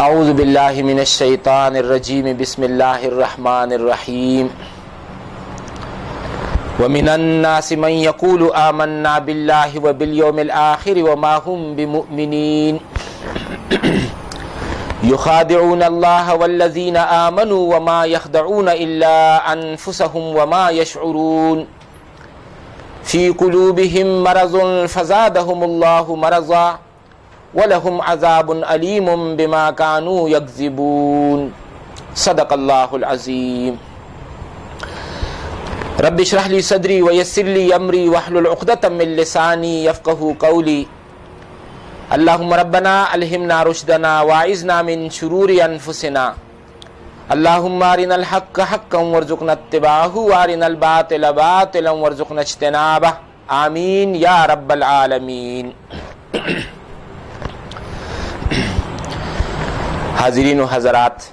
اعوذ باللہ من الشیطان الرجیم بسم اللہ الرحمن الرحیم ومن الناس من يقول آمنا باللہ وبالیوم الآخر وما هم بمؤمنین يخادعون الله والذین آمنوا وما يخدعون إلا أنفسهم وما يشعرون في قلوبهم مرض فزادهم الله مرضا وَلَهُمْ عَذَابٌ أَلِيمٌ بِمَا كَانُوا يَكْذِبُونَ صدق اللہ العظیم۔ رب اشرح لی صدری ویسر لی امری واحلل عقدۃ من لسانی یفقهوا قولی۔ اللہم ربنا الہمنا رشدنا واعذنا من شرور انفسنا۔ اللہم ارنا الحق حقا وارزقنا اتباعہ وارنا الباطل باطلا وارزقنا اجتنابہ، آمین یا رب العالمین۔ حاضرین و حضرات،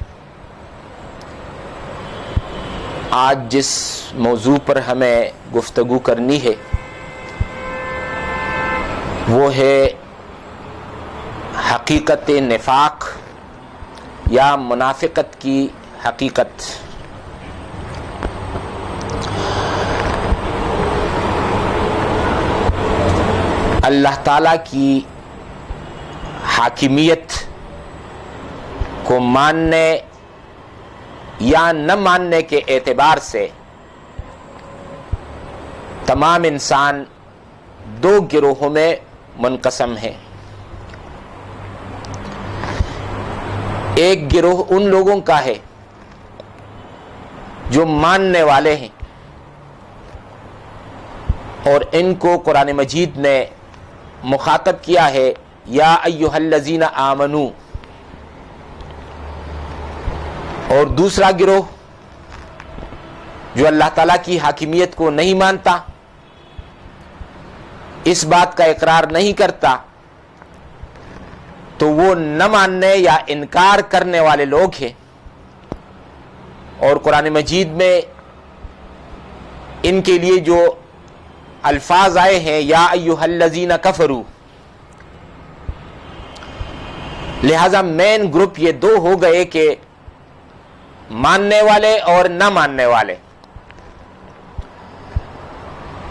آج جس موضوع پر ہمیں گفتگو کرنی ہے وہ ہے حقیقت نفاق یا منافقت کی حقیقت۔ اللہ تعالیٰ کی حاکمیت کو ماننے یا نہ ماننے کے اعتبار سے تمام انسان دو گروہوں میں منقسم ہیں۔ ایک گروہ ان لوگوں کا ہے جو ماننے والے ہیں اور ان کو قرآن مجید نے مخاطب کیا ہے یا ایھا الذین آمنو، اور دوسرا گروہ جو اللہ تعالیٰ کی حاکمیت کو نہیں مانتا، اس بات کا اقرار نہیں کرتا، تو وہ نہ ماننے یا انکار کرنے والے لوگ ہیں۔ اور قرآن مجید میں ان کے لیے جو الفاظ آئے ہیں یا ایھا الذین کفروا، لہذا مین گروپ یہ دو ہو گئے کہ ماننے والے اور نہ ماننے والے۔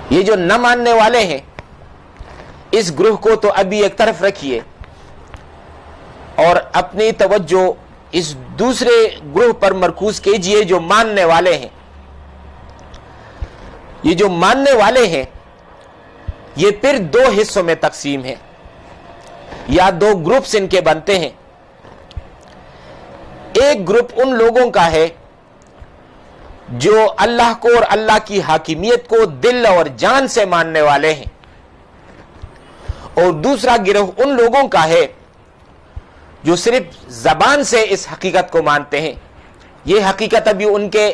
یہ جو نہ ماننے والے ہیں اس گروہ کو تو ابھی ایک طرف رکھیے اور اپنی توجہ اس دوسرے گروہ پر مرکوز کیجئے جو ماننے والے ہیں۔ یہ جو ماننے والے ہیں یہ پھر دو حصوں میں تقسیم ہے یا دو گروپس ان کے بنتے ہیں۔ ایک گروپ ان لوگوں کا ہے جو اللہ کو اور اللہ کی حاکمیت کو دل اور جان سے ماننے والے ہیں، اور دوسرا گروہ ان لوگوں کا ہے جو صرف زبان سے اس حقیقت کو مانتے ہیں۔ یہ حقیقت ابھی ان کے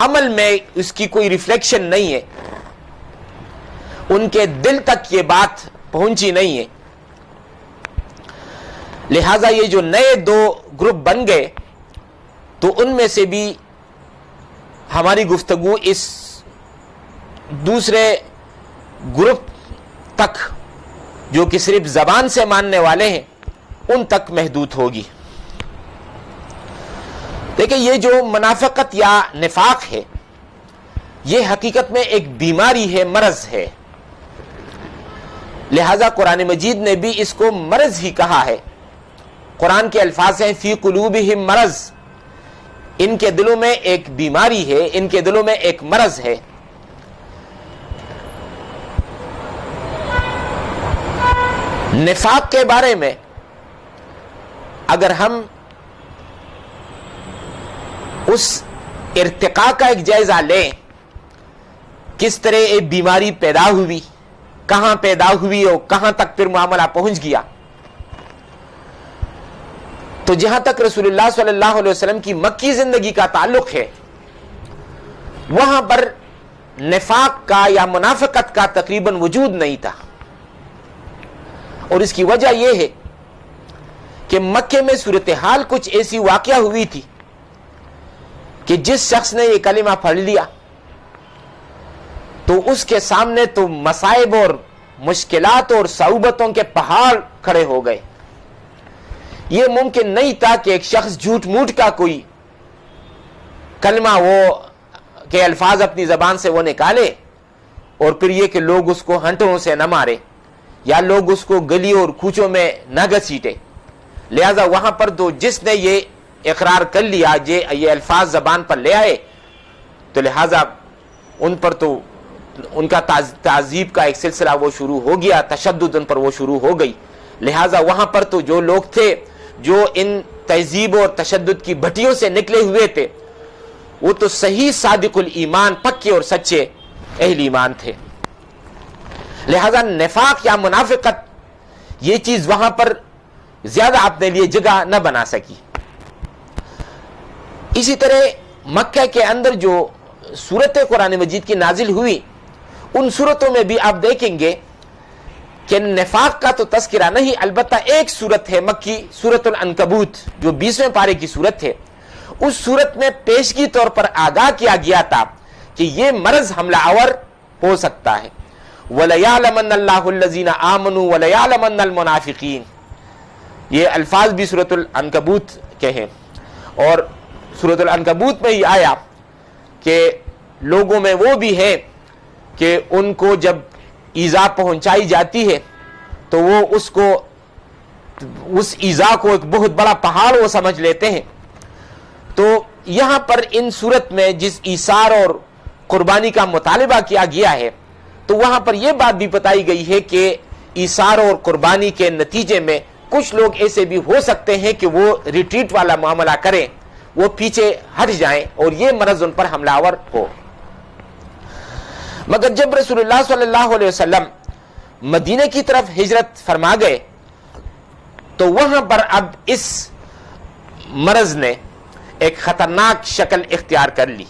عمل میں اس کی کوئی ریفلیکشن نہیں ہے، ان کے دل تک یہ بات پہنچی نہیں ہے۔ لہذا یہ جو نئے دو گروپ بن گئے تو ان میں سے بھی ہماری گفتگو اس دوسرے گروپ تک جو کہ صرف زبان سے ماننے والے ہیں ان تک محدود ہوگی۔ دیکھیں، یہ جو منافقت یا نفاق ہے یہ حقیقت میں ایک بیماری ہے، مرض ہے۔ لہذا قرآن مجید نے بھی اس کو مرض ہی کہا ہے۔ قرآن کے الفاظ ہیں فی قلوبہم مرض، ان کے دلوں میں ایک بیماری ہے، ان کے دلوں میں ایک مرض ہے۔ نفاق کے بارے میں اگر ہم اس ارتقاء کا ایک جائزہ لیں، کس طرح ایک بیماری پیدا ہوئی، کہاں پیدا ہوئی اور کہاں تک پھر معاملہ پہنچ گیا، تو جہاں تک رسول اللہ صلی اللہ علیہ وسلم کی مکی زندگی کا تعلق ہے وہاں پر نفاق کا یا منافقت کا تقریباً وجود نہیں تھا، اور اس کی وجہ یہ ہے کہ مکے میں صورتحال کچھ ایسی واقعہ ہوئی تھی کہ جس شخص نے یہ کلمہ پڑھ لیا تو اس کے سامنے تو مصائب اور مشکلات اور صعوبتوں کے پہاڑ کھڑے ہو گئے۔ یہ ممکن نہیں تھا کہ ایک شخص جھوٹ موٹ کا کوئی کلمہ وہ کے الفاظ اپنی زبان سے وہ نکالے اور پھر یہ کہ لوگ اس کو ہنٹروں سے نہ مارے یا لوگ اس کو گلی اور کوچوں میں نہ گھسیٹے. لہذا وہاں پر تو جس نے یہ اقرار کر لیا، یہ الفاظ زبان پر لے آئے، تو لہذا ان پر تو ان کا تعذیب کا ایک سلسلہ وہ شروع ہو گیا، تشدد ان پر وہ شروع ہو گئی. لہذا وہاں پر تو جو لوگ تھے جو ان تہذیب اور تشدد کی بھٹیوں سے نکلے ہوئے تھے، وہ تو صحیح صادق الایمان، پکے اور سچے اہل ایمان تھے. لہذا نفاق یا منافقت یہ چیز وہاں پر زیادہ اپنے لیے جگہ نہ بنا سکی. اسی طرح مکہ کے اندر جو سورتیں قرآن مجید کی نازل ہوئی، ان سورتوں میں بھی آپ دیکھیں گے کہ نفاق کا تو تذکرہ نہیں، البتہ ایک سورت ہے مکی، سورت العنکبوت، جو 20ویں پارے کی سورت ہے. اس سورت میں پیشگی طور پر آگاہ کیا گیا تھا کہ یہ مرض حملہ آور ہو سکتا ہے. وَلَيَعْلَمَنَّ اللَّهُ الَّذِينَ آمَنُوا وَلَيَعْلَمَنَّ الْمُنَافِقِينَ، یہ الفاظ بھی سورت العنکبوت کے ہیں. اور سورت العنکبوت میں ہی آیا کہ لوگوں میں وہ بھی ہے کہ ان کو جب ایذا پہنچائی جاتی ہے تو وہ اس ایذا کو ایک بہت بڑا پہاڑ وہ سمجھ لیتے ہیں. تو یہاں پر ان صورت میں جس ایثار اور قربانی کا مطالبہ کیا گیا ہے، تو وہاں پر یہ بات بھی بتائی گئی ہے کہ ایثار اور قربانی کے نتیجے میں کچھ لوگ ایسے بھی ہو سکتے ہیں کہ وہ ریٹریٹ والا معاملہ کریں، وہ پیچھے ہٹ جائیں اور یہ مرض ان پر حملہ آور ہو. مگر جب رسول اللہ صلی اللہ علیہ وسلم مدینہ کی طرف ہجرت فرما گئے تو وہاں پر اب اس مرض نے ایک خطرناک شکل اختیار کر لی.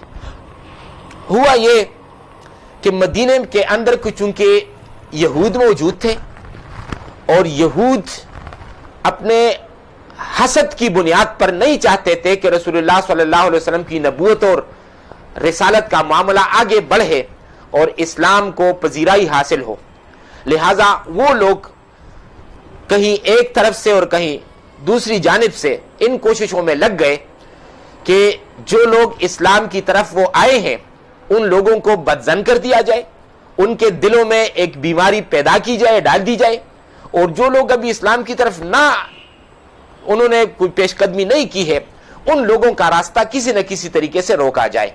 ہوا یہ کہ مدینہ کے اندر چونکہ یہود موجود تھے اور یہود اپنے حسد کی بنیاد پر نہیں چاہتے تھے کہ رسول اللہ صلی اللہ علیہ وسلم کی نبوت اور رسالت کا معاملہ آگے بڑھے اور اسلام کو پذیرائی حاصل ہو. لہذا وہ لوگ کہیں ایک طرف سے اور کہیں دوسری جانب سے ان کوششوں میں لگ گئے کہ جو لوگ اسلام کی طرف وہ آئے ہیں ان لوگوں کو بدظن کر دیا جائے، ان کے دلوں میں ایک بیماری پیدا کی جائے، ڈال دی جائے، اور جو لوگ ابھی اسلام کی طرف انہوں نے کوئی پیش قدمی نہیں کی ہے، ان لوگوں کا راستہ کسی نہ کسی طریقے سے روکا جائے.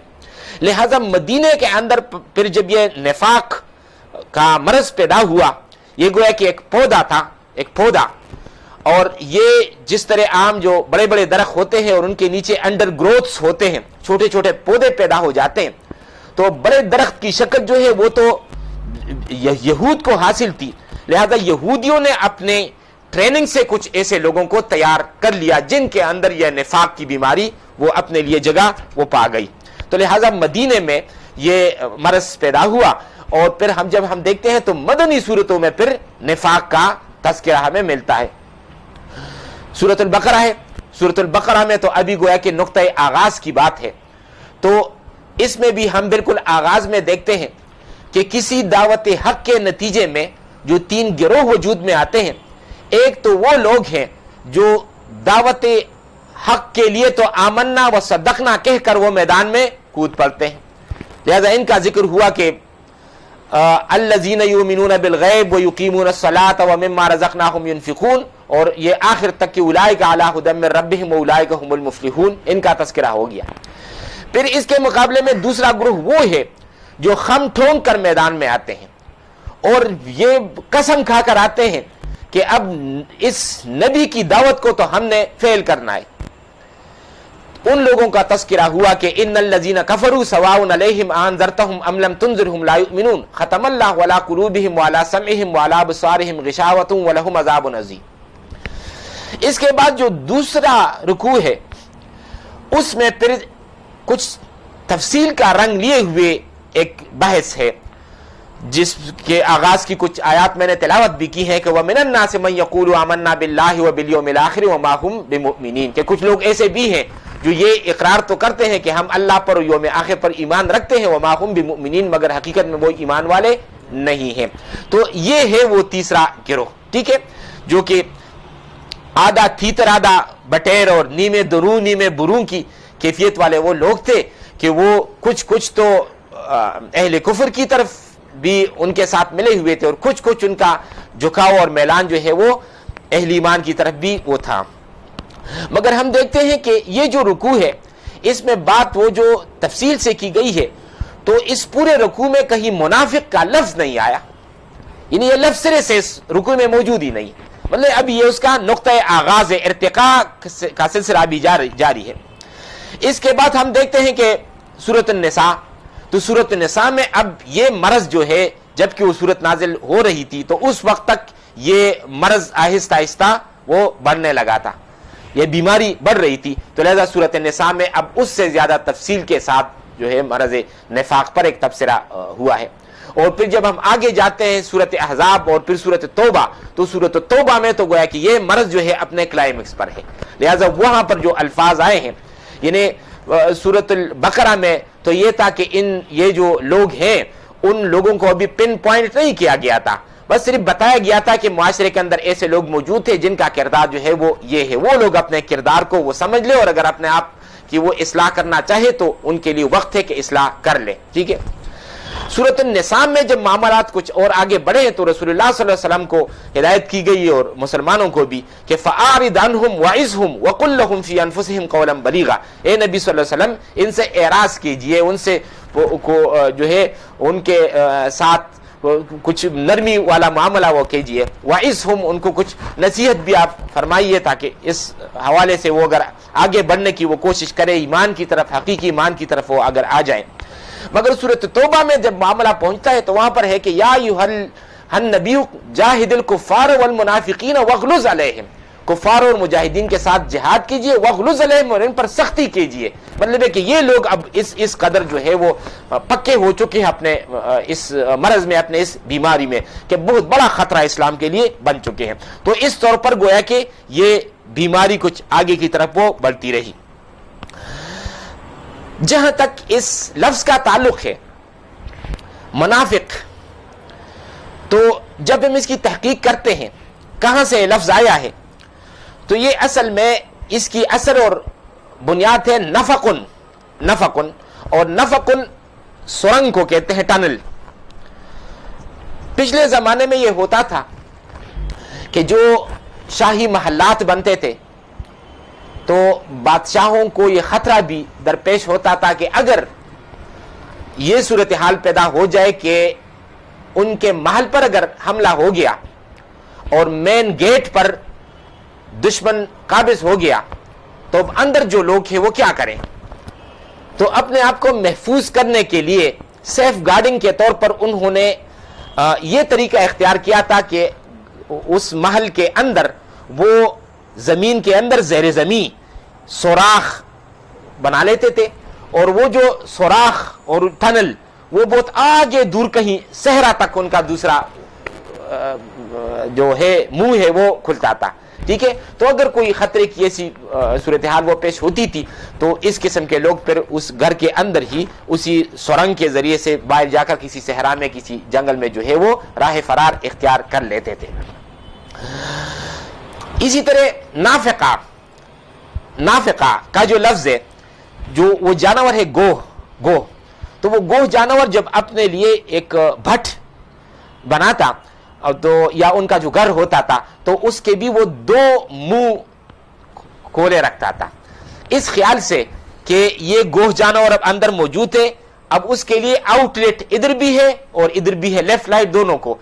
لہذا مدینے کے اندر پھر جب یہ نفاق کا مرض پیدا ہوا، یہ گویا کہ ایک پودا تھا، ایک پودا، اور یہ جس طرح عام جو بڑے بڑے درخت ہوتے ہیں اور ان کے نیچے انڈر گروتھس ہوتے ہیں، چھوٹے چھوٹے پودے پیدا ہو جاتے ہیں، تو بڑے درخت کی شکل جو ہے وہ تو یہود کو حاصل تھی. لہذا یہودیوں نے اپنے ٹریننگ سے کچھ ایسے لوگوں کو تیار کر لیا جن کے اندر یہ نفاق کی بیماری وہ اپنے لیے جگہ وہ پا گئی. تو لہذا مدینے میں یہ مرض پیدا ہوا، اور پھر جب ہم دیکھتے ہیں تو مدنی صورتوں میں پھر نفاق کا تذکرہ ہمیں ملتا ہے. سورۃ البقرہ ہے، سورۃ البقرہ میں تو ابھی گویا کہ نقطہ آغاز کی بات ہے. تو اس میں بھی ہم بالکل آغاز میں دیکھتے ہیں کہ کسی دعوت حق کے نتیجے میں جو 3 گروہ وجود میں آتے ہیں. ایک تو وہ لوگ ہیں جو دعوت حق کے لیے تو آمنا و صدقنا کہہ کر وہ میدان میں کود پڑتے ہیں. لہذا ان کا ذکر ہوا کہ الذین یؤمنون بالغیب ویقیمون الصلاۃ ومما رزقناہم ینفقون، اور یہ آخر تک کہ اولئک علی ھدی من ربہم واولئک ھم المفلحون، ان کا تذکرہ ہو گیا. پھر اس کے مقابلے میں دوسرا گروہ وہ ہے جو خم ٹھونگ کر میدان میں آتے ہیں اور یہ قسم کھا کر آتے ہیں کہ اب اس نبی کی دعوت کو تو ہم نے فیل کرنا ہے. ان لوگوں کا تذکرہ ہوا کہ ان الذین کفروا سواء علیہم انذرتہم ام لم تنذرہم لا یؤمنون ختم اللہ علی قلوبہم وعلی سمعہم وعلی ابصارہم غشاوۃ ولہم عذاب عظیم. اس کے بعد جو دوسرا رکوع ہے اس میں پھر کچھ تفصیل کا رنگ لیے ہوئے ایک بحث ہے، جس کے آغاز کی کچھ آیات میں نے تلاوت بھی کی ہے کہ وَمِنَ النَّاسِ مَن يَقُولُ آمَنَّا بِاللَّهِ وَبِالْيَوْمِ الْآخِرِ وَمَا هُمْ بِمُؤْمِنِينَ، کہ کچھ لوگ ایسے بھی ہیں جو یہ اقرار تو کرتے ہیں کہ ہم اللہ پر اور یوم آخر پر ایمان رکھتے ہیں، وَمَا هُمْ بِمُؤْمِنِينَ، مگر حقیقت میں وہ ایمان والے نہیں ہیں. تو یہ ہے وہ تیسرا گروہ، ٹھیک ہے، جو کہ آدھا تھیتر آدھا بٹیر اور نیمے درو نیمے برو کی کیفیت والے وہ لوگ تھے کہ وہ کچھ تو اہل کفر کی طرف بھی ان کے ساتھ ملے ہوئے تھے، اور کچھ ان کا جھکاؤ اور میلان جو ہے وہ اہل ایمان کی طرف بھی وہ تھا۔ مگر ہم دیکھتے ہیں کہ یہ جو رکوع ہے اس میں بات وہ جو تفصیل سے کی گئی ہے، تو اس پورے رکوع میں کہیں منافق کا لفظ نہیں آیا، یعنی یہ لفظ سرے سے اس رکوع میں موجود ہی نہیں، مطلب اب یہ اس کا نقطہ آغاز ہے، ارتقاء کا سلسلہ ابھی جاری ہے۔ اس کے بعد ہم دیکھتے ہیں کہ سورۃ النساء، تو سورۃ النساء میں اب یہ مرض جو ہے جبکہ وہ سورت نازل ہو رہی تھی تو اس وقت تک یہ مرض آہستہ آہستہ وہ بڑھنے لگا تھا، یہ بیماری بڑھ رہی تھی، تو لہذا سورۃ النساء میں اب اس سے زیادہ تفصیل کے ساتھ جو ہے مرض نفاق پر ایک تبصرہ ہوا ہے۔ اور پھر جب ہم آگے جاتے ہیں سورۃ احزاب اور پھر سورۃ توبہ، تو سورۃ توبہ میں تو گویا کہ یہ مرض جو ہے اپنے کلائمیکس پر ہے، لہذا وہاں پر جو الفاظ آئے ہیں، یعنی سورۃ البقرہ میں تو یہ تھا کہ یہ جو لوگ ہیں ان لوگوں کو ابھی پن پوائنٹ نہیں کیا گیا تھا، بس صرف بتایا گیا تھا کہ معاشرے کے اندر ایسے لوگ موجود تھے جن کا کردار جو ہے وہ یہ ہے، وہ لوگ اپنے کردار کو وہ سمجھ لے اور اگر اپنے آپ کی وہ اصلاح کرنا چاہے تو ان کے لیے وقت ہے کہ اصلاح کر لے، ٹھیک ہے۔ سورۃ النساء میں جب معاملات کچھ اور آگے بڑھے ہیں تو رسول اللہ صلی اللہ علیہ وسلم کو ہدایت کی گئی اور مسلمانوں کو بھی کہ فَأَعْرِضْ عَنْهُمْ وَعِظْهُمْ وَقُلْ لَهُمْ فِي أَنفُسِهِمْ قَوْلًا بَلِيغًا، اے نبی صلی اللہ علیہ وسلم ان سے اعراض کیجئے، ان سے جو ہے ان کے ساتھ کچھ نرمی والا معاملہ وہ کیجئے، وَعِظْهُمْ ان کو کچھ نصیحت بھی آپ فرمائیے تاکہ اس حوالے سے وہ اگر آگے بڑھنے کی وہ کوشش کرے، ایمان کی طرف، حقیقی ایمان کی طرف وہ اگر آ جائیں۔ مگر سورۃ توبہ میں جب معاملہ پہنچتا ہے تو وہاں پر ہے کہ یا ایھا النبی جاہد الکفار والمنافقین واغلظ علیہم، کفار اور مجاہدین کے ساتھ جہاد کیجئے، واغلظ علیہم اور ان پر سختی کیجئے، مطلب ہے کہ یہ لوگ اب اس قدر جو ہے وہ پکے ہو چکے ہیں اپنے اس مرض میں، اپنے اس بیماری میں کہ بہت بڑا خطرہ اسلام کے لیے بن چکے ہیں، تو اس طور پر گویا کہ یہ بیماری کچھ آگے کی طرف وہ بڑھتی رہی۔ جہاں تک اس لفظ کا تعلق ہے منافق، تو جب ہم اس کی تحقیق کرتے ہیں کہاں سے یہ لفظ آیا ہے تو یہ اصل میں اس کی اثر اور بنیاد ہے نفقن، اور نفقن سرنگ کو کہتے ہیں، ٹنل۔ پچھلے زمانے میں یہ ہوتا تھا کہ جو شاہی محلات بنتے تھے تو بادشاہوں کو یہ خطرہ بھی درپیش ہوتا تھا کہ اگر یہ صورتحال پیدا ہو جائے کہ ان کے محل پر اگر حملہ ہو گیا اور مین گیٹ پر دشمن قابض ہو گیا تو اب اندر جو لوگ ہیں وہ کیا کریں، تو اپنے آپ کو محفوظ کرنے کے لیے سیف گارڈنگ کے طور پر انہوں نے یہ طریقہ اختیار کیا تھا کہ اس محل کے اندر وہ زمین کے اندر زیر زمین سوراخ بنا لیتے تھے، اور وہ جو سوراخ اور ٹنل وہ بہت آگے دور کہیں صحرا تک ان کا دوسرا جو ہے منہ ہے وہ کھلتا تھا، ٹھیک ہے۔ تو اگر کوئی خطرے کی ایسی صورتحال وہ پیش ہوتی تھی تو اس قسم کے لوگ پھر اس گھر کے اندر ہی اسی سرنگ کے ذریعے سے باہر جا کر کسی صحرا میں کسی جنگل میں جو ہے وہ راہ فرار اختیار کر لیتے تھے۔ اسی طرح نافقہ کا جو لفظ ہے، جو وہ جانور ہے گوہ، تو وہ گوہ جانور جب اپنے لیے ایک بھٹ بناتا تو یا ان کا جو گھر ہوتا تھا تو اس کے بھی وہ دو منہ کھولے رکھتا تھا، اس خیال سے کہ یہ گوہ جانور اب اندر موجود ہے، اب اس کے لیے آؤٹ لیٹ ادھر بھی ہے اور ادھر بھی ہے، لیفٹ رائٹ دونوں کو۔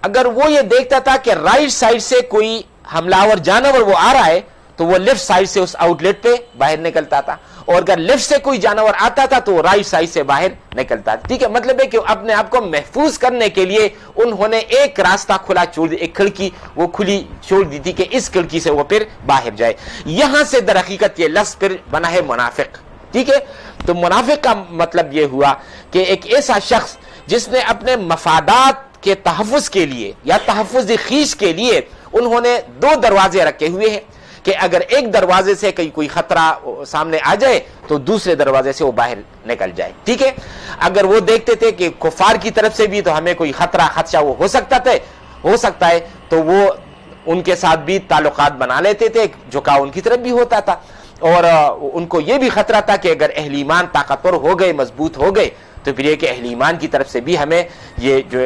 اگر وہ یہ دیکھتا تھا کہ رائٹ سائڈ سے کوئی حملہ آور جانور وہ آ رہا ہے تو وہ لیفٹ سائڈ سے اس آؤٹ لیٹ پہ باہر نکلتا تھا، اور اگر لیفٹ سے کوئی جانور آتا تھا تو رائٹ سائڈ سے باہر نکلتا تھا، ٹھیک ہے۔ مطلب ہے کہ اپنے آپ کو محفوظ کرنے کے لیے انہوں نے ایک راستہ کھلا چھوڑ دیا، ایک کھڑکی وہ کھلی چھوڑ دی تھی کہ اس کھڑکی سے وہ پھر باہر جائے۔ یہاں سے در حقیقت یہ لفظ پھر بنا ہے منافق، ٹھیک ہے۔ تو منافق کا مطلب یہ ہوا کہ ایک ایسا شخص جس نے اپنے مفادات کے تحفظ کے لیے یا تحفظ خیش کے لیے انہوں نے دو دروازے رکھے ہوئے ہیں کہ اگر ایک دروازے سے کوئی خطرہ سامنے آ جائے تو دوسرے دروازے سے وہ باہر نکل جائے، ٹھیک ہے۔ اگر وہ دیکھتے تھے کہ کفار کی طرف سے بھی تو ہمیں کوئی خطرہ خدشہ وہ ہو سکتا ہے تو وہ ان کے ساتھ بھی تعلقات بنا لیتے تھے، جھکاؤ ان کی طرف بھی ہوتا تھا، اور ان کو یہ بھی خطرہ تھا کہ اگر اہل ایمان طاقتور ہو گئے، مضبوط ہو گئے، تو پھر یہ کہ اہل ایمان کی طرف سے بھی ہمیں یہ جو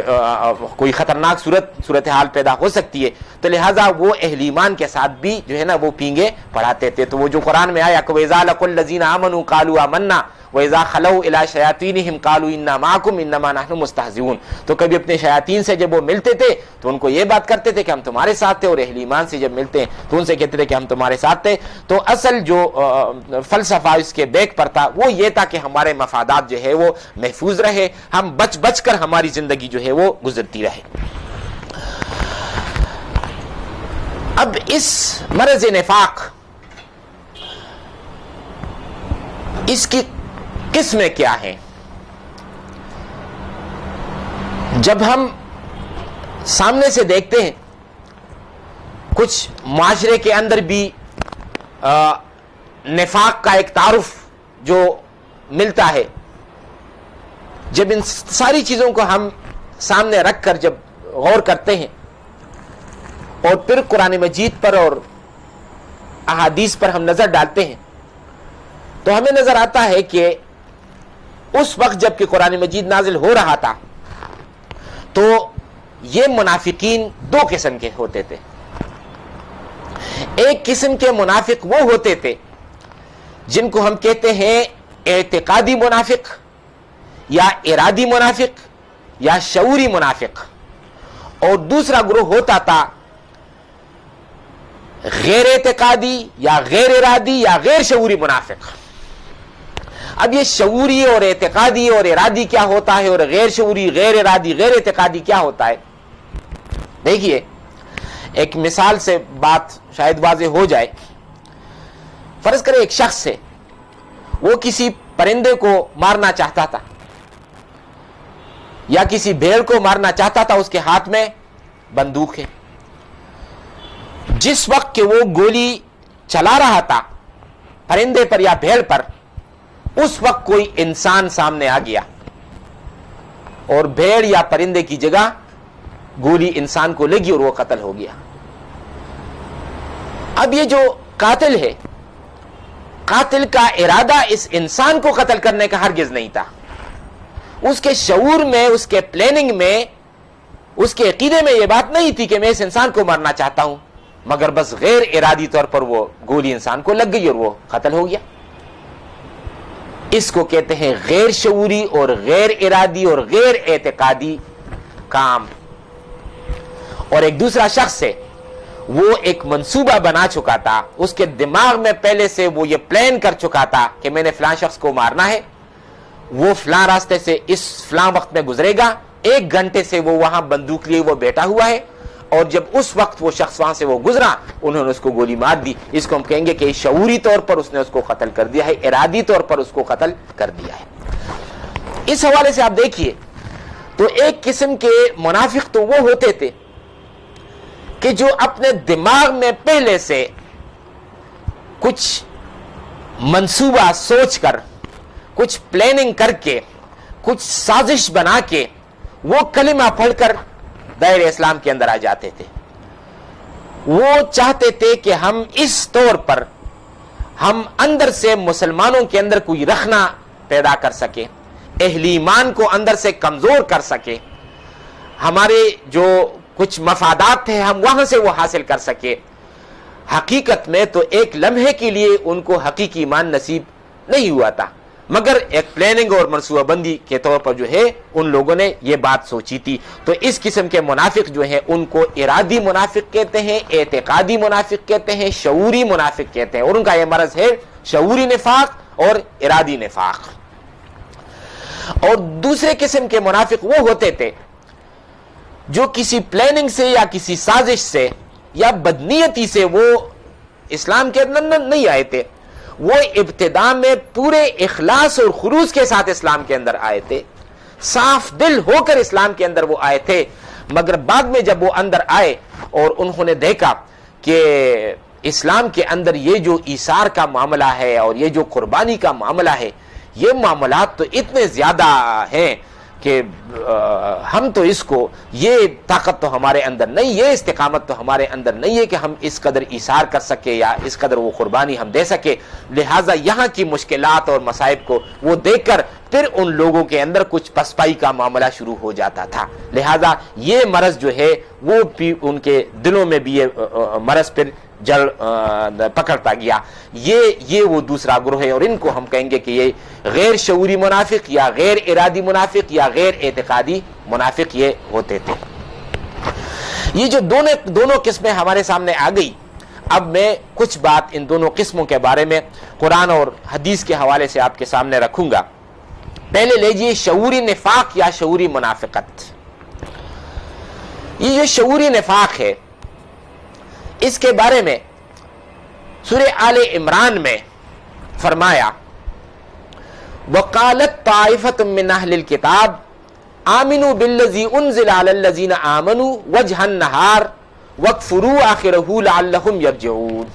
کوئی خطرناک صورتحال پیدا ہو سکتی ہے، تو لہٰذا وہ اہل ایمان کے ساتھ بھی جو ہے نا وہ پینگے پڑھاتے تھے۔ تو وہ جو قرآن میں آیا کہ وَإِذَا لَقُوا الَّذِينَ آمَنُوا قَالُوا آمَنَّا وَإِذَا خَلَوْا إِلَىٰ شَيَاطِينِهِمْ قَالُوا إِنَّا مَعَكُمْ إِنَّمَا نَحْنُ مُسْتَهْزِئُونَ، تو کبھی اپنے شیاطین سے جب وہ ملتے تھے تو ان کو یہ بات کرتے تھے کہ ہم تمہارے ساتھ تھے، اور اہل ایمان سے جب ملتے ہیں تو ان سے کہتے تھے کہ ہم تمہارے ساتھ تھے۔ تو اصل جو فلسفہ اس کے بیک پر تھا وہ یہ تھا کہ ہمارے مفادات جو ہے وہ محفوظ رہے، ہم بچ بچ کر ہماری زندگی جو ہے وہ گزرتی رہے۔ اب اس مرض نفاق، اس کی قسمیں کیا ہیں؟ جب ہم سامنے سے دیکھتے ہیں کچھ معاشرے کے اندر بھی نفاق کا ایک تعارف جو ملتا ہے، جب ان ساری چیزوں کو ہم سامنے رکھ کر جب غور کرتے ہیں اور پھر قرآن مجید پر اور احادیث پر ہم نظر ڈالتے ہیں، تو ہمیں نظر آتا ہے کہ اس وقت جب کہ قرآن مجید نازل ہو رہا تھا تو یہ منافقین دو قسم کے ہوتے تھے۔ ایک قسم کے منافق وہ ہوتے تھے جن کو ہم کہتے ہیں اعتقادی منافق یا ارادی منافق یا شعوری منافق، اور دوسرا گروہ ہوتا تھا غیر اعتقادی یا غیر ارادی یا غیر شعوری منافق۔ اب یہ شعوری اور اعتقادی اور ارادی کیا ہوتا ہے، اور غیر شعوری، غیر ارادی، غیر اعتقادی کیا ہوتا ہے؟ دیکھیے ایک مثال سے بات شاید واضح ہو جائے۔ فرض کریں ایک شخص ہے، وہ کسی پرندے کو مارنا چاہتا تھا یا کسی بھیڑ کو مارنا چاہتا تھا، اس کے ہاتھ میں بندوق ہے۔ جس وقت کہ وہ گولی چلا رہا تھا پرندے پر یا بھیڑ پر، اس وقت کوئی انسان سامنے آ گیا اور بھیڑ یا پرندے کی جگہ گولی انسان کو لگی اور وہ قتل ہو گیا۔ اب یہ جو قاتل ہے، قاتل کا ارادہ اس انسان کو قتل کرنے کا ہرگز نہیں تھا۔ اس کے شعور میں، اس کے پلاننگ میں، اس کے عقیدے میں یہ بات نہیں تھی کہ میں اس انسان کو مارنا چاہتا ہوں، مگر بس غیر ارادی طور پر وہ گولی انسان کو لگ گئی اور وہ قتل ہو گیا۔ اس کو کہتے ہیں غیر شعوری اور غیر ارادی اور غیر اعتقادی کام۔ اور ایک دوسرا شخص ہے، وہ ایک منصوبہ بنا چکا تھا، اس کے دماغ میں پہلے سے وہ یہ پلان کر چکا تھا کہ میں نے فلاں شخص کو مارنا ہے، وہ فلاں راستے سے اس فلاں وقت میں گزرے گا، 1 گھنٹے سے وہ وہاں بندوق لیے وہ بیٹھا ہوا ہے، اور جب اس وقت وہ شخص وہاں سے وہ گزرا، انہوں نے اس کو گولی مار دی۔ اس کو ہم کہیں گے کہ شعوری طور پر اس نے اس کو قتل کر دیا ہے، ارادی طور پر اس کو قتل کر دیا ہے۔ اس حوالے سے آپ دیکھیے تو ایک قسم کے منافق تو وہ ہوتے تھے کہ جو اپنے دماغ میں پہلے سے کچھ منصوبہ سوچ کر، کچھ پلاننگ کر کے، کچھ سازش بنا کے وہ کلمہ پڑھ کر دائرہ اسلام کے اندر آ جاتے تھے۔ وہ چاہتے تھے کہ ہم اس طور پر ہم اندر سے مسلمانوں کے اندر کوئی رخنا پیدا کر سکے، اہل ایمان کو اندر سے کمزور کر سکے، ہمارے جو کچھ مفادات تھے ہم وہاں سے وہ حاصل کر سکے۔ حقیقت میں تو ایک لمحے کے لیے ان کو حقیقی ایمان نصیب نہیں ہوا تھا، مگر ایک پلاننگ اور منصوبہ بندی کے طور پر جو ہے ان لوگوں نے یہ بات سوچی تھی۔ تو اس قسم کے منافق جو ہیں ان کو ارادی منافق کہتے ہیں، اعتقادی منافق کہتے ہیں، شعوری منافق کہتے ہیں، اور ان کا یہ مرض ہے شعوری نفاق اور ارادی نفاق۔ اور دوسرے قسم کے منافق وہ ہوتے تھے جو کسی پلاننگ سے یا کسی سازش سے یا بدنیتی سے وہ اسلام کے اندر نہیں آئے تھے، وہ ابتدا میں پورے اخلاص اور خلوص کے ساتھ اسلام کے اندر آئے تھے، صاف دل ہو کر اسلام کے اندر وہ آئے تھے، مگر بعد میں جب وہ اندر آئے اور انہوں نے دیکھا کہ اسلام کے اندر یہ جو ایثار کا معاملہ ہے اور یہ جو قربانی کا معاملہ ہے، یہ معاملات تو اتنے زیادہ ہیں کہ ہم تو اس کو، یہ طاقت تو ہمارے اندر نہیں، یہ استقامت تو ہمارے اندر نہیں ہے کہ ہم اس قدر ایثار کر سکے یا اس قدر وہ قربانی ہم دے سکے. لہٰذا یہاں کی مشکلات اور مصائب کو وہ دیکھ کر پھر ان لوگوں کے اندر کچھ پسپائی کا معاملہ شروع ہو جاتا تھا. لہٰذا یہ مرض جو ہے وہ بھی ان کے دلوں میں بھی یہ مرض پھر جڑ پکڑتا گیا. یہ وہ دوسرا گروہ ہے، اور ان کو ہم کہیں گے کہ یہ غیر شعوری منافق یا غیر ارادی منافق یا غیر اعتقادی منافق یہ ہوتے تھے. یہ جو دونوں قسمیں ہمارے سامنے آ گئی، اب میں کچھ بات ان دونوں قسموں کے بارے میں قرآن اور حدیث کے حوالے سے آپ کے سامنے رکھوں گا. پہلے لیجئے شعوری نفاق یا شعوری منافقت. یہ جو شعوری نفاق ہے، اس کے بارے میں سورہ آل عمران میں فرمایا وَقَالَتْ طَائِفَةٌ مِّنْ أَهْلِ الْكِتَابِ آمِنُوا بِالَّذِي أُنزِلَ عَلَى الَّذِينَ آمَنُوا وَجْهَ النَّهَارِ وَاكْفُرُوا آخِرَهُ لَعَلَّهُمْ يَرْجِعُونَ.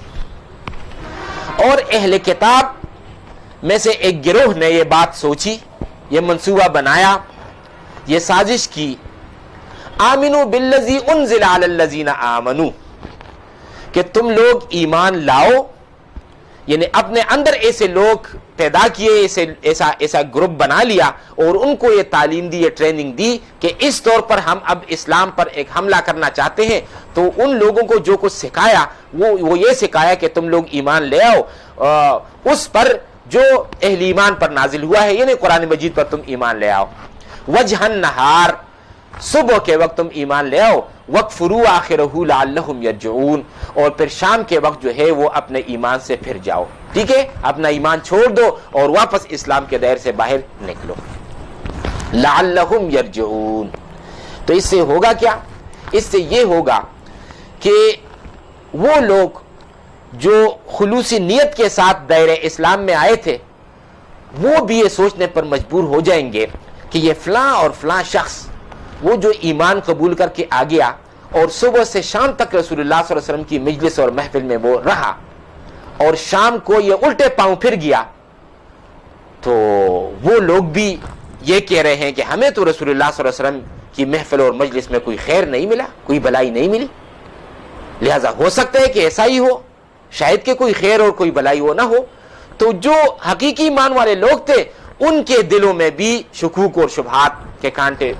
اور اہل کتاب میں سے ایک گروہ نے یہ بات سوچی، یہ منصوبہ بنایا، یہ سازش کی، آمِنُوا بِالَّذِي أُنزِلَ عَلَى الَّذِينَ آمَنُوا، کہ تم لوگ ایمان لاؤ. یعنی اپنے اندر ایسے لوگ پیدا کیے، ایسا گروپ بنا لیا اور ان کو یہ تعلیم دی، یہ ٹریننگ دی کہ اس طور پر ہم اب اسلام پر ایک حملہ کرنا چاہتے ہیں. تو ان لوگوں کو جو کچھ سکھایا وہ یہ سکھایا کہ تم لوگ ایمان لے آؤ اس پر جو اہل ایمان پر نازل ہوا ہے، یعنی قرآن مجید پر تم ایمان لے آؤ. وجہ النہار، صبح کے وقت تم ایمان لے آؤ. وَاكْفُرُوا آخِرَهُ لَعَلَّهُمْ يَرْجِعُونَ، اور پھر شام کے وقت جو ہے وہ اپنے ایمان سے پھر جاؤ. ٹھیک ہے، اپنا ایمان چھوڑ دو اور واپس اسلام کے دائر سے باہر نکلو. لَعَلَّهُمْ يَرْجِعُونَ. تو اس سے ہوگا کیا؟ اس سے یہ ہوگا کہ وہ لوگ جو خلوصی نیت کے ساتھ دائرہ اسلام میں آئے تھے، وہ بھی یہ سوچنے پر مجبور ہو جائیں گے کہ یہ فلاں اور فلاں شخص وہ جو ایمان قبول کر کے آ گیا اور صبح سے شام تک رسول اللہ صلی اللہ علیہ وسلم کی مجلس اور محفل میں وہ رہا، اور شام کو یہ الٹے پاؤں پھر گیا، تو وہ لوگ بھی یہ کہہ رہے ہیں کہ ہمیں تو رسول اللہ صلی اللہ علیہ وسلم کی محفل اور مجلس میں کوئی خیر نہیں ملا، کوئی بلائی نہیں ملی. لہذا ہو سکتا ہے کہ ایسا ہی ہو، شاید کہ کوئی خیر اور کوئی بلائی وہ نہ ہو. تو جو حقیقی ایمان والے لوگ تھے ان کے دلوں میں بھی شکوک اور شبہات کے کانٹے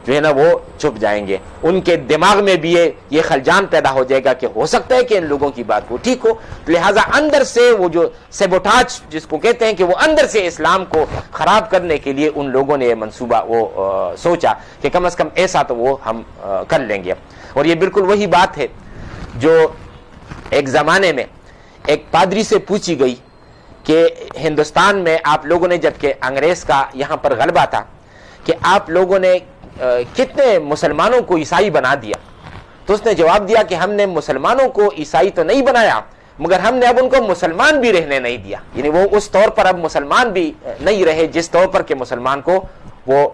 جو ہے نا وہ چھپ جائیں گے. ان کے دماغ میں بھی یہ خلجان پیدا ہو جائے گا کہ ہو سکتا ہے کہ ان لوگوں کی بات وہ ٹھیک ہو. لہٰذا اندر سے وہ جو سیبوٹاج جس کو کہتے ہیں کہ وہ اندر سے اسلام کو خراب کرنے کے لیے ان لوگوں نے یہ منصوبہ وہ سوچا کہ کم از کم ایسا تو وہ ہم کر لیں گے. اور یہ بالکل وہی بات ہے جو ایک زمانے میں ایک پادری سے پوچھی گئی کہ ہندوستان میں آپ لوگوں نے، جبکہ انگریز کا یہاں پر غلبہ تھا، کہ آپ لوگوں نے کتنے مسلمانوں کو عیسائی بنا دیا. تو اس نے جواب دیا کہ ہم نے مسلمانوں کو عیسائی تو نہیں بنایا، مگر ہم نے اب ان کو مسلمان بھی رہنے نہیں دیا. یعنی وہ اس طور پر اب مسلمان بھی نہیں رہے جس طور پر کہ مسلمان کو وہ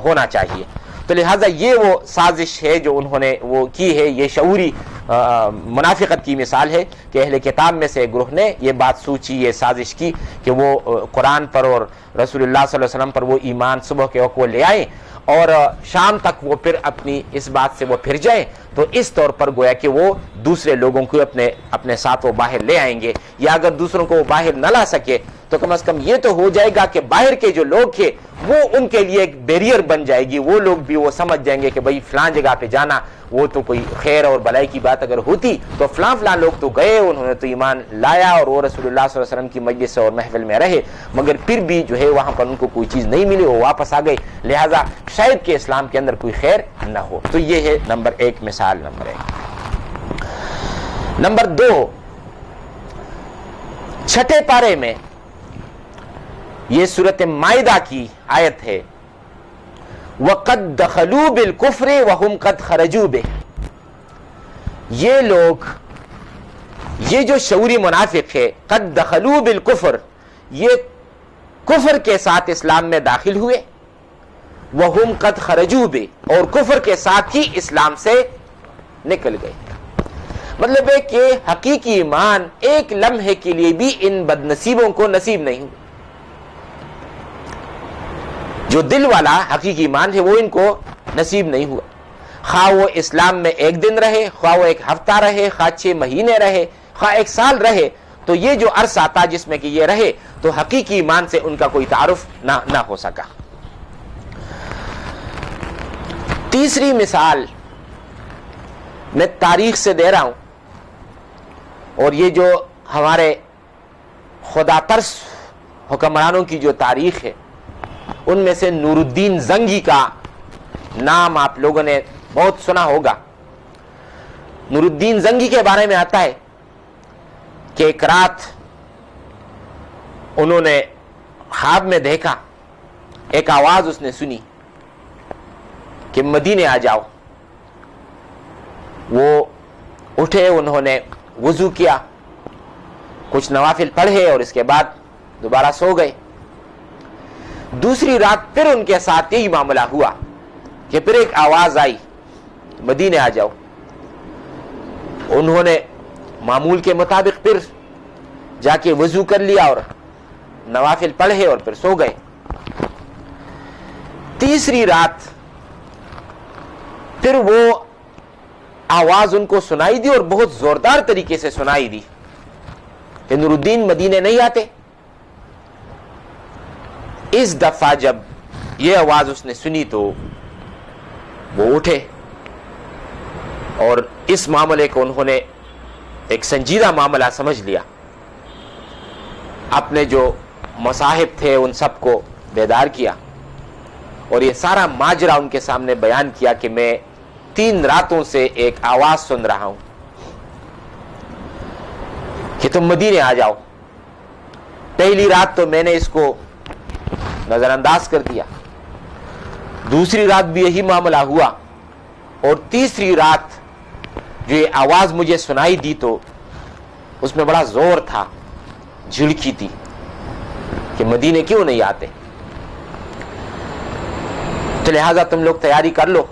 ہونا چاہیے. تو لہٰذا یہ وہ سازش ہے جو انہوں نے وہ کی ہے. یہ شعوری منافقت کی مثال ہے کہ اہل کتاب میں سے گروہ نے یہ بات سوچی، یہ سازش کی کہ وہ قرآن پر اور رسول اللہ صلی اللہ علیہ وسلم پر وہ ایمان صبح کے وقت وہ لے آئیں اور شام تک وہ پھر اپنی اس بات سے وہ پھر جائیں. تو اس طور پر گویا کہ وہ دوسرے لوگوں کو اپنے ساتھ وہ باہر لے آئیں گے، یا اگر دوسروں کو وہ باہر نہ لا سکے تو کم از کم یہ تو ہو جائے گا کہ باہر کے جو لوگ تھے وہ ان کے لیے ایک بیریئر بن جائے گی. وہ لوگ بھی وہ سمجھ جائیں گے کہ بھئی فلاں جگہ پہ جانا وہ تو کوئی خیر اور بلائی کی بات اگر ہوتی تو فلاں لوگ تو گئے، انہوں نے تو ایمان لایا اور وہ رسول اللہ صلی اللہ علیہ وسلم کی مجلس اور محفل میں رہے، مگر پھر بھی جو ہے وہاں پر ان کو کوئی چیز نہیں ملی، وہ واپس آ گئے. لہٰذا شاید کہ اسلام کے اندر کوئی خیر نہ ہو. تو یہ ہے نمبر ایک، مثال نمبر ایک. نمبر دو، چھٹے پارے میں یہ سورۃ مائدہ کی آیت ہے وَقَدْ دَخَلُوا بِالْكُفْرِ وَهُمْ قَدْ خَرَجُوا بِهِ. یہ لوگ، یہ جو شعوری منافق ہے، قد دخلوا بالکفر، یہ کفر کے ساتھ اسلام میں داخل ہوئے، وَهُمْ قَدْ خَرَجُوا بِهِ، اور کفر کے ساتھ ہی اسلام سے نکل گئے. مطلب ہے کہ حقیقی ایمان ایک لمحے کے لیے بھی ان بدنصیبوں کو نصیب نہیں ہوا. جو دل والا حقیقی ایمان ہے وہ ان کو نصیب نہیں ہوا، خواہ وہ اسلام میں ایک دن رہے، خواہ وہ ایک ہفتہ رہے، خواہ 6 مہینے رہے، خواہ 1 سال رہے، تو یہ جو عرصہ تھا جس میں کہ یہ رہے تو حقیقی ایمان سے ان کا کوئی تعارف نہ ہو سکا۔ تیسری مثال میں تاریخ سے دے رہا ہوں، اور یہ جو ہمارے خدا ترس حکمرانوں کی جو تاریخ ہے ان میں سے نور الدین زنگی کا نام آپ لوگوں نے بہت سنا ہوگا۔ نور الدین زنگی کے بارے میں آتا ہے کہ ایک رات انہوں نے خواب میں دیکھا، ایک آواز اس نے سنی کہ مدینے آ جاؤ۔ وہ اٹھے، انہوں نے وضو کیا، کچھ نوافل پڑھے اور اس کے بعد دوبارہ سو گئے۔ دوسری رات پھر ان کے ساتھ یہی معاملہ ہوا کہ پھر ایک آواز آئی مدینے آ جاؤ۔ انہوں نے معمول کے مطابق پھر جا کے وضو کر لیا اور نوافل پڑھے اور پھر سو گئے۔ تیسری رات پھر وہ آواز ان کو سنائی دی اور بہت زوردار طریقے سے سنائی دی کہ نور الدین مدینے نہیں آتے۔ اس دفعہ جب یہ آواز اس نے سنی تو وہ اٹھے اور اس معاملے کو انہوں نے ایک سنجیدہ معاملہ سمجھ لیا، اپنے جو مصاحب تھے ان سب کو بیدار کیا اور یہ سارا ماجرا ان کے سامنے بیان کیا کہ میں 3 راتوں سے ایک آواز سن رہا ہوں کہ تم مدینے آ جاؤ۔ پہلی رات تو میں نے اس کو نظر انداز کر دیا، دوسری رات بھی یہی معاملہ ہوا، اور تیسری رات جو یہ آواز مجھے سنائی دی تو اس میں بڑا زور تھا، جھڑکی تھی کہ مدینے کیوں نہیں آتے، تو لہذا تم لوگ تیاری کر لو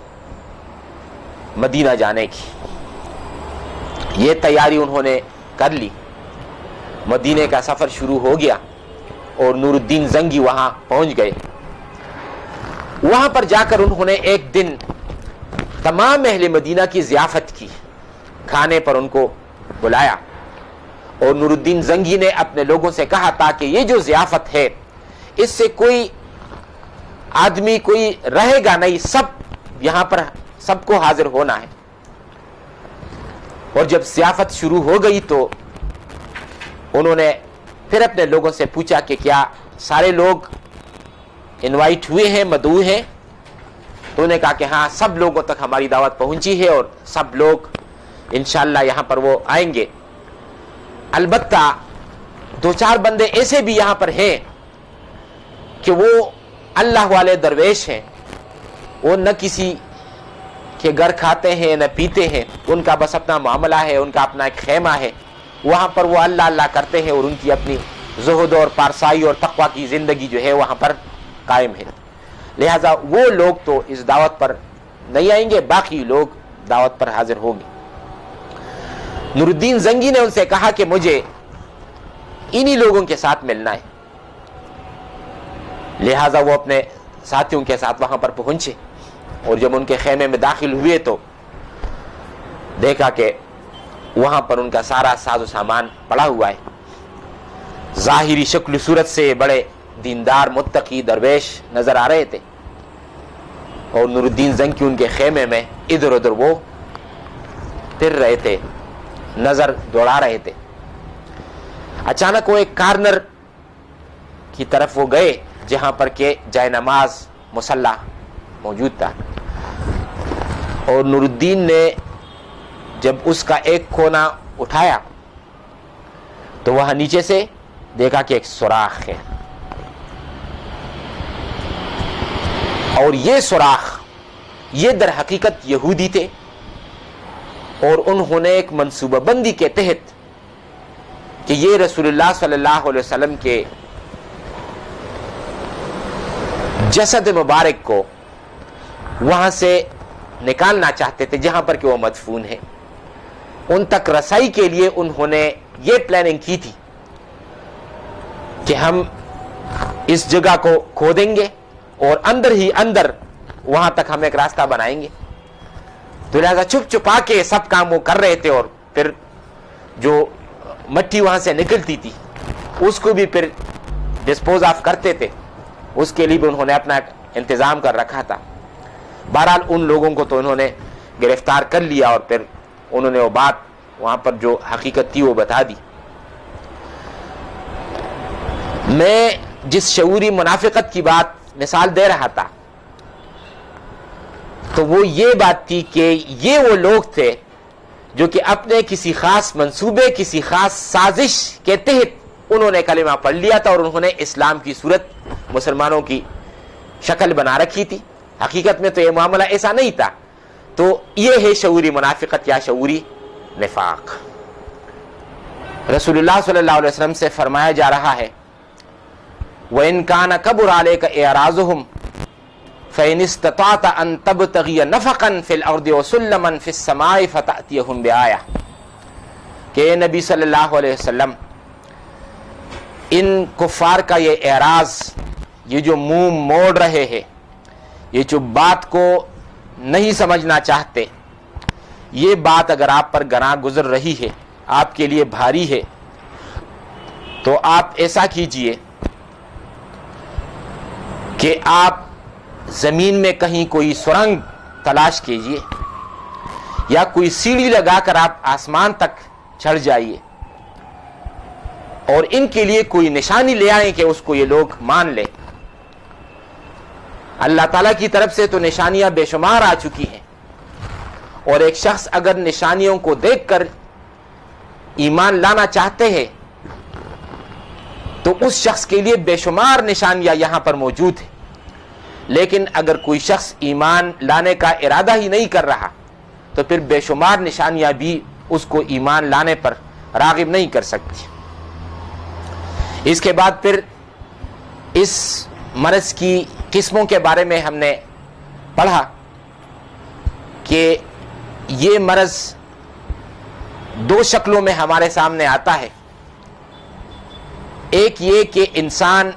مدینہ جانے کی۔ یہ تیاری انہوں نے کر لی، مدینے کا سفر شروع ہو گیا اور نور الدین زنگی وہاں پہنچ گئے۔ وہاں پر جا کر انہوں نے ایک دن تمام اہل مدینہ کی ضیافت کی، کھانے پر ان کو بلایا، اور نور الدین زنگی نے اپنے لوگوں سے کہا تھا کہ یہ جو ضیافت ہے اس سے کوئی آدمی کوئی رہے گا نہیں، سب یہاں پر سب کو حاضر ہونا ہے۔ اور جب ضیافت شروع ہو گئی تو انہوں نے پھر اپنے لوگوں سے پوچھا کہ کیا سارے لوگ انوائٹ ہوئے ہیں، مدعو ہیں؟ تو انہوں نے کہا کہ ہاں، سب لوگوں تک ہماری دعوت پہنچی ہے اور سب لوگ انشاءاللہ یہاں پر وہ آئیں گے۔ البتہ 2-4 بندے ایسے بھی یہاں پر ہیں کہ وہ اللہ والے درویش ہیں، وہ نہ کسی کے گھر کھاتے ہیں نہ پیتے ہیں، ان کا بس اپنا معاملہ ہے، ان کا اپنا ایک خیمہ ہے، وہاں پر وہ اللہ اللہ کرتے ہیں اور ان کی اپنی زہد اور پارسائی اور تقوی کی زندگی جو ہے وہاں پر قائم ہے۔ لہذا وہ لوگ تو اس دعوت پر نہیں آئیں گے، باقی لوگ دعوت پر حاضر ہوں گے۔ نور الدین زنگی نے ان سے کہا کہ مجھے انہی لوگوں کے ساتھ ملنا ہے۔ لہذا وہ اپنے ساتھیوں کے ساتھ وہاں پر پہنچے، اور جب ان کے خیمے میں داخل ہوئے تو دیکھا کہ وہاں پر ان کا سارا ساز و سامان پڑا ہوا ہے۔ ظاہری شکل و صورت سے بڑے دیندار متقی درویش نظر آ رہے تھے، اور نور الدین زنگی ان کے خیمے میں ادھر ادھر وہ پھر رہے تھے، نظر دوڑا رہے تھے۔ اچانک وہ ایک کارنر کی طرف وہ گئے جہاں پر کہ جائے نماز مصلی موجود تھا، اور نور الدین نے جب اس کا ایک کونا اٹھایا تو وہاں نیچے سے دیکھا کہ ایک سوراخ ہے، اور یہ سوراخ یہ در حقیقت یہودی تھے، اور انہوں نے ایک منصوبہ بندی کے تحت کہ یہ رسول اللہ صلی اللہ علیہ وسلم کے جسد مبارک کو وہاں سے نکالنا چاہتے تھے جہاں پر کہ وہ مدفون ہے۔ ان تک رسائی کے لیے انہوں نے یہ پلاننگ کی تھی کہ ہم اس جگہ کو کھودیں گے اور اندر ہی اندر وہاں تک ہم ایک راستہ بنائیں گے. تو لہذا چھپ چھپا کے سب کام وہ کر رہے تھے, اور پھر جو مٹی وہاں سے نکلتی تھی اس کو بھی پھر ڈسپوز آف کرتے تھے, اس کے لیے بھی انہوں نے اپنا انتظام کر رکھا تھا. بہرحال ان لوگوں کو تو انہوں نے گرفتار کر لیا, اور پھر انہوں نے وہ بات وہاں پر جو حقیقت تھی وہ بتا دی. میں جس شعوری منافقت کی بات مثال دے رہا تھا تو وہ یہ بات تھی کہ یہ وہ لوگ تھے جو کہ اپنے کسی خاص منصوبے, کسی خاص سازش کے تحت انہوں نے کلمہ پڑھ لیا تھا, اور انہوں نے اسلام کی صورت مسلمانوں کی شکل بنا رکھی تھی. حقیقت میں تو یہ معاملہ ایسا نہیں تھا. تو یہ ہے شعوری منافقت یا شعوری نفاق. رسول اللہ صلی اللہ علیہ وسلم سے فرمایا جا رہا ہے وَإِن كَانَ كَبُرَ عَلَيْكَ إِعْرَاضُهُمْ فَإِنِ اسْتَطَعْتَ أَن تَبْتَغِيَ نَفَقًا فِي الْأَرْضِ وَسُلَّمًا فِي السَّمَاءِ فَتَأْتِيَهُمْ بِآيَةٍ کہ اے نبی صلی اللہ علیہ وسلم, ان کفار کا یہ اعراض, یہ جو منہ موڑ رہے ہیں, یہ جو بات کو نہیں سمجھنا چاہتے, یہ بات اگر آپ پر گراں گزر رہی ہے, آپ کے لیے بھاری ہے, تو آپ ایسا کیجئے کہ آپ زمین میں کہیں کوئی سرنگ تلاش کیجئے, یا کوئی سیڑھی لگا کر آپ آسمان تک چڑھ جائیے, اور ان کے لیے کوئی نشانی لے آئیں کہ اس کو یہ لوگ مان لیں. اللہ تعالیٰ کی طرف سے تو نشانیاں بے شمار آ چکی ہیں, اور ایک شخص اگر نشانیوں کو دیکھ کر ایمان لانا چاہتے ہیں تو اس شخص کے لیے بے شمار نشانیاں یہاں پر موجود ہیں. لیکن اگر کوئی شخص ایمان لانے کا ارادہ ہی نہیں کر رہا تو پھر بے شمار نشانیاں بھی اس کو ایمان لانے پر راغب نہیں کر سکتی. اس کے بعد پھر اس مرض کی قسموں کے بارے میں ہم نے پڑھا کہ یہ مرض دو شکلوں میں ہمارے سامنے آتا ہے. ایک یہ کہ انسان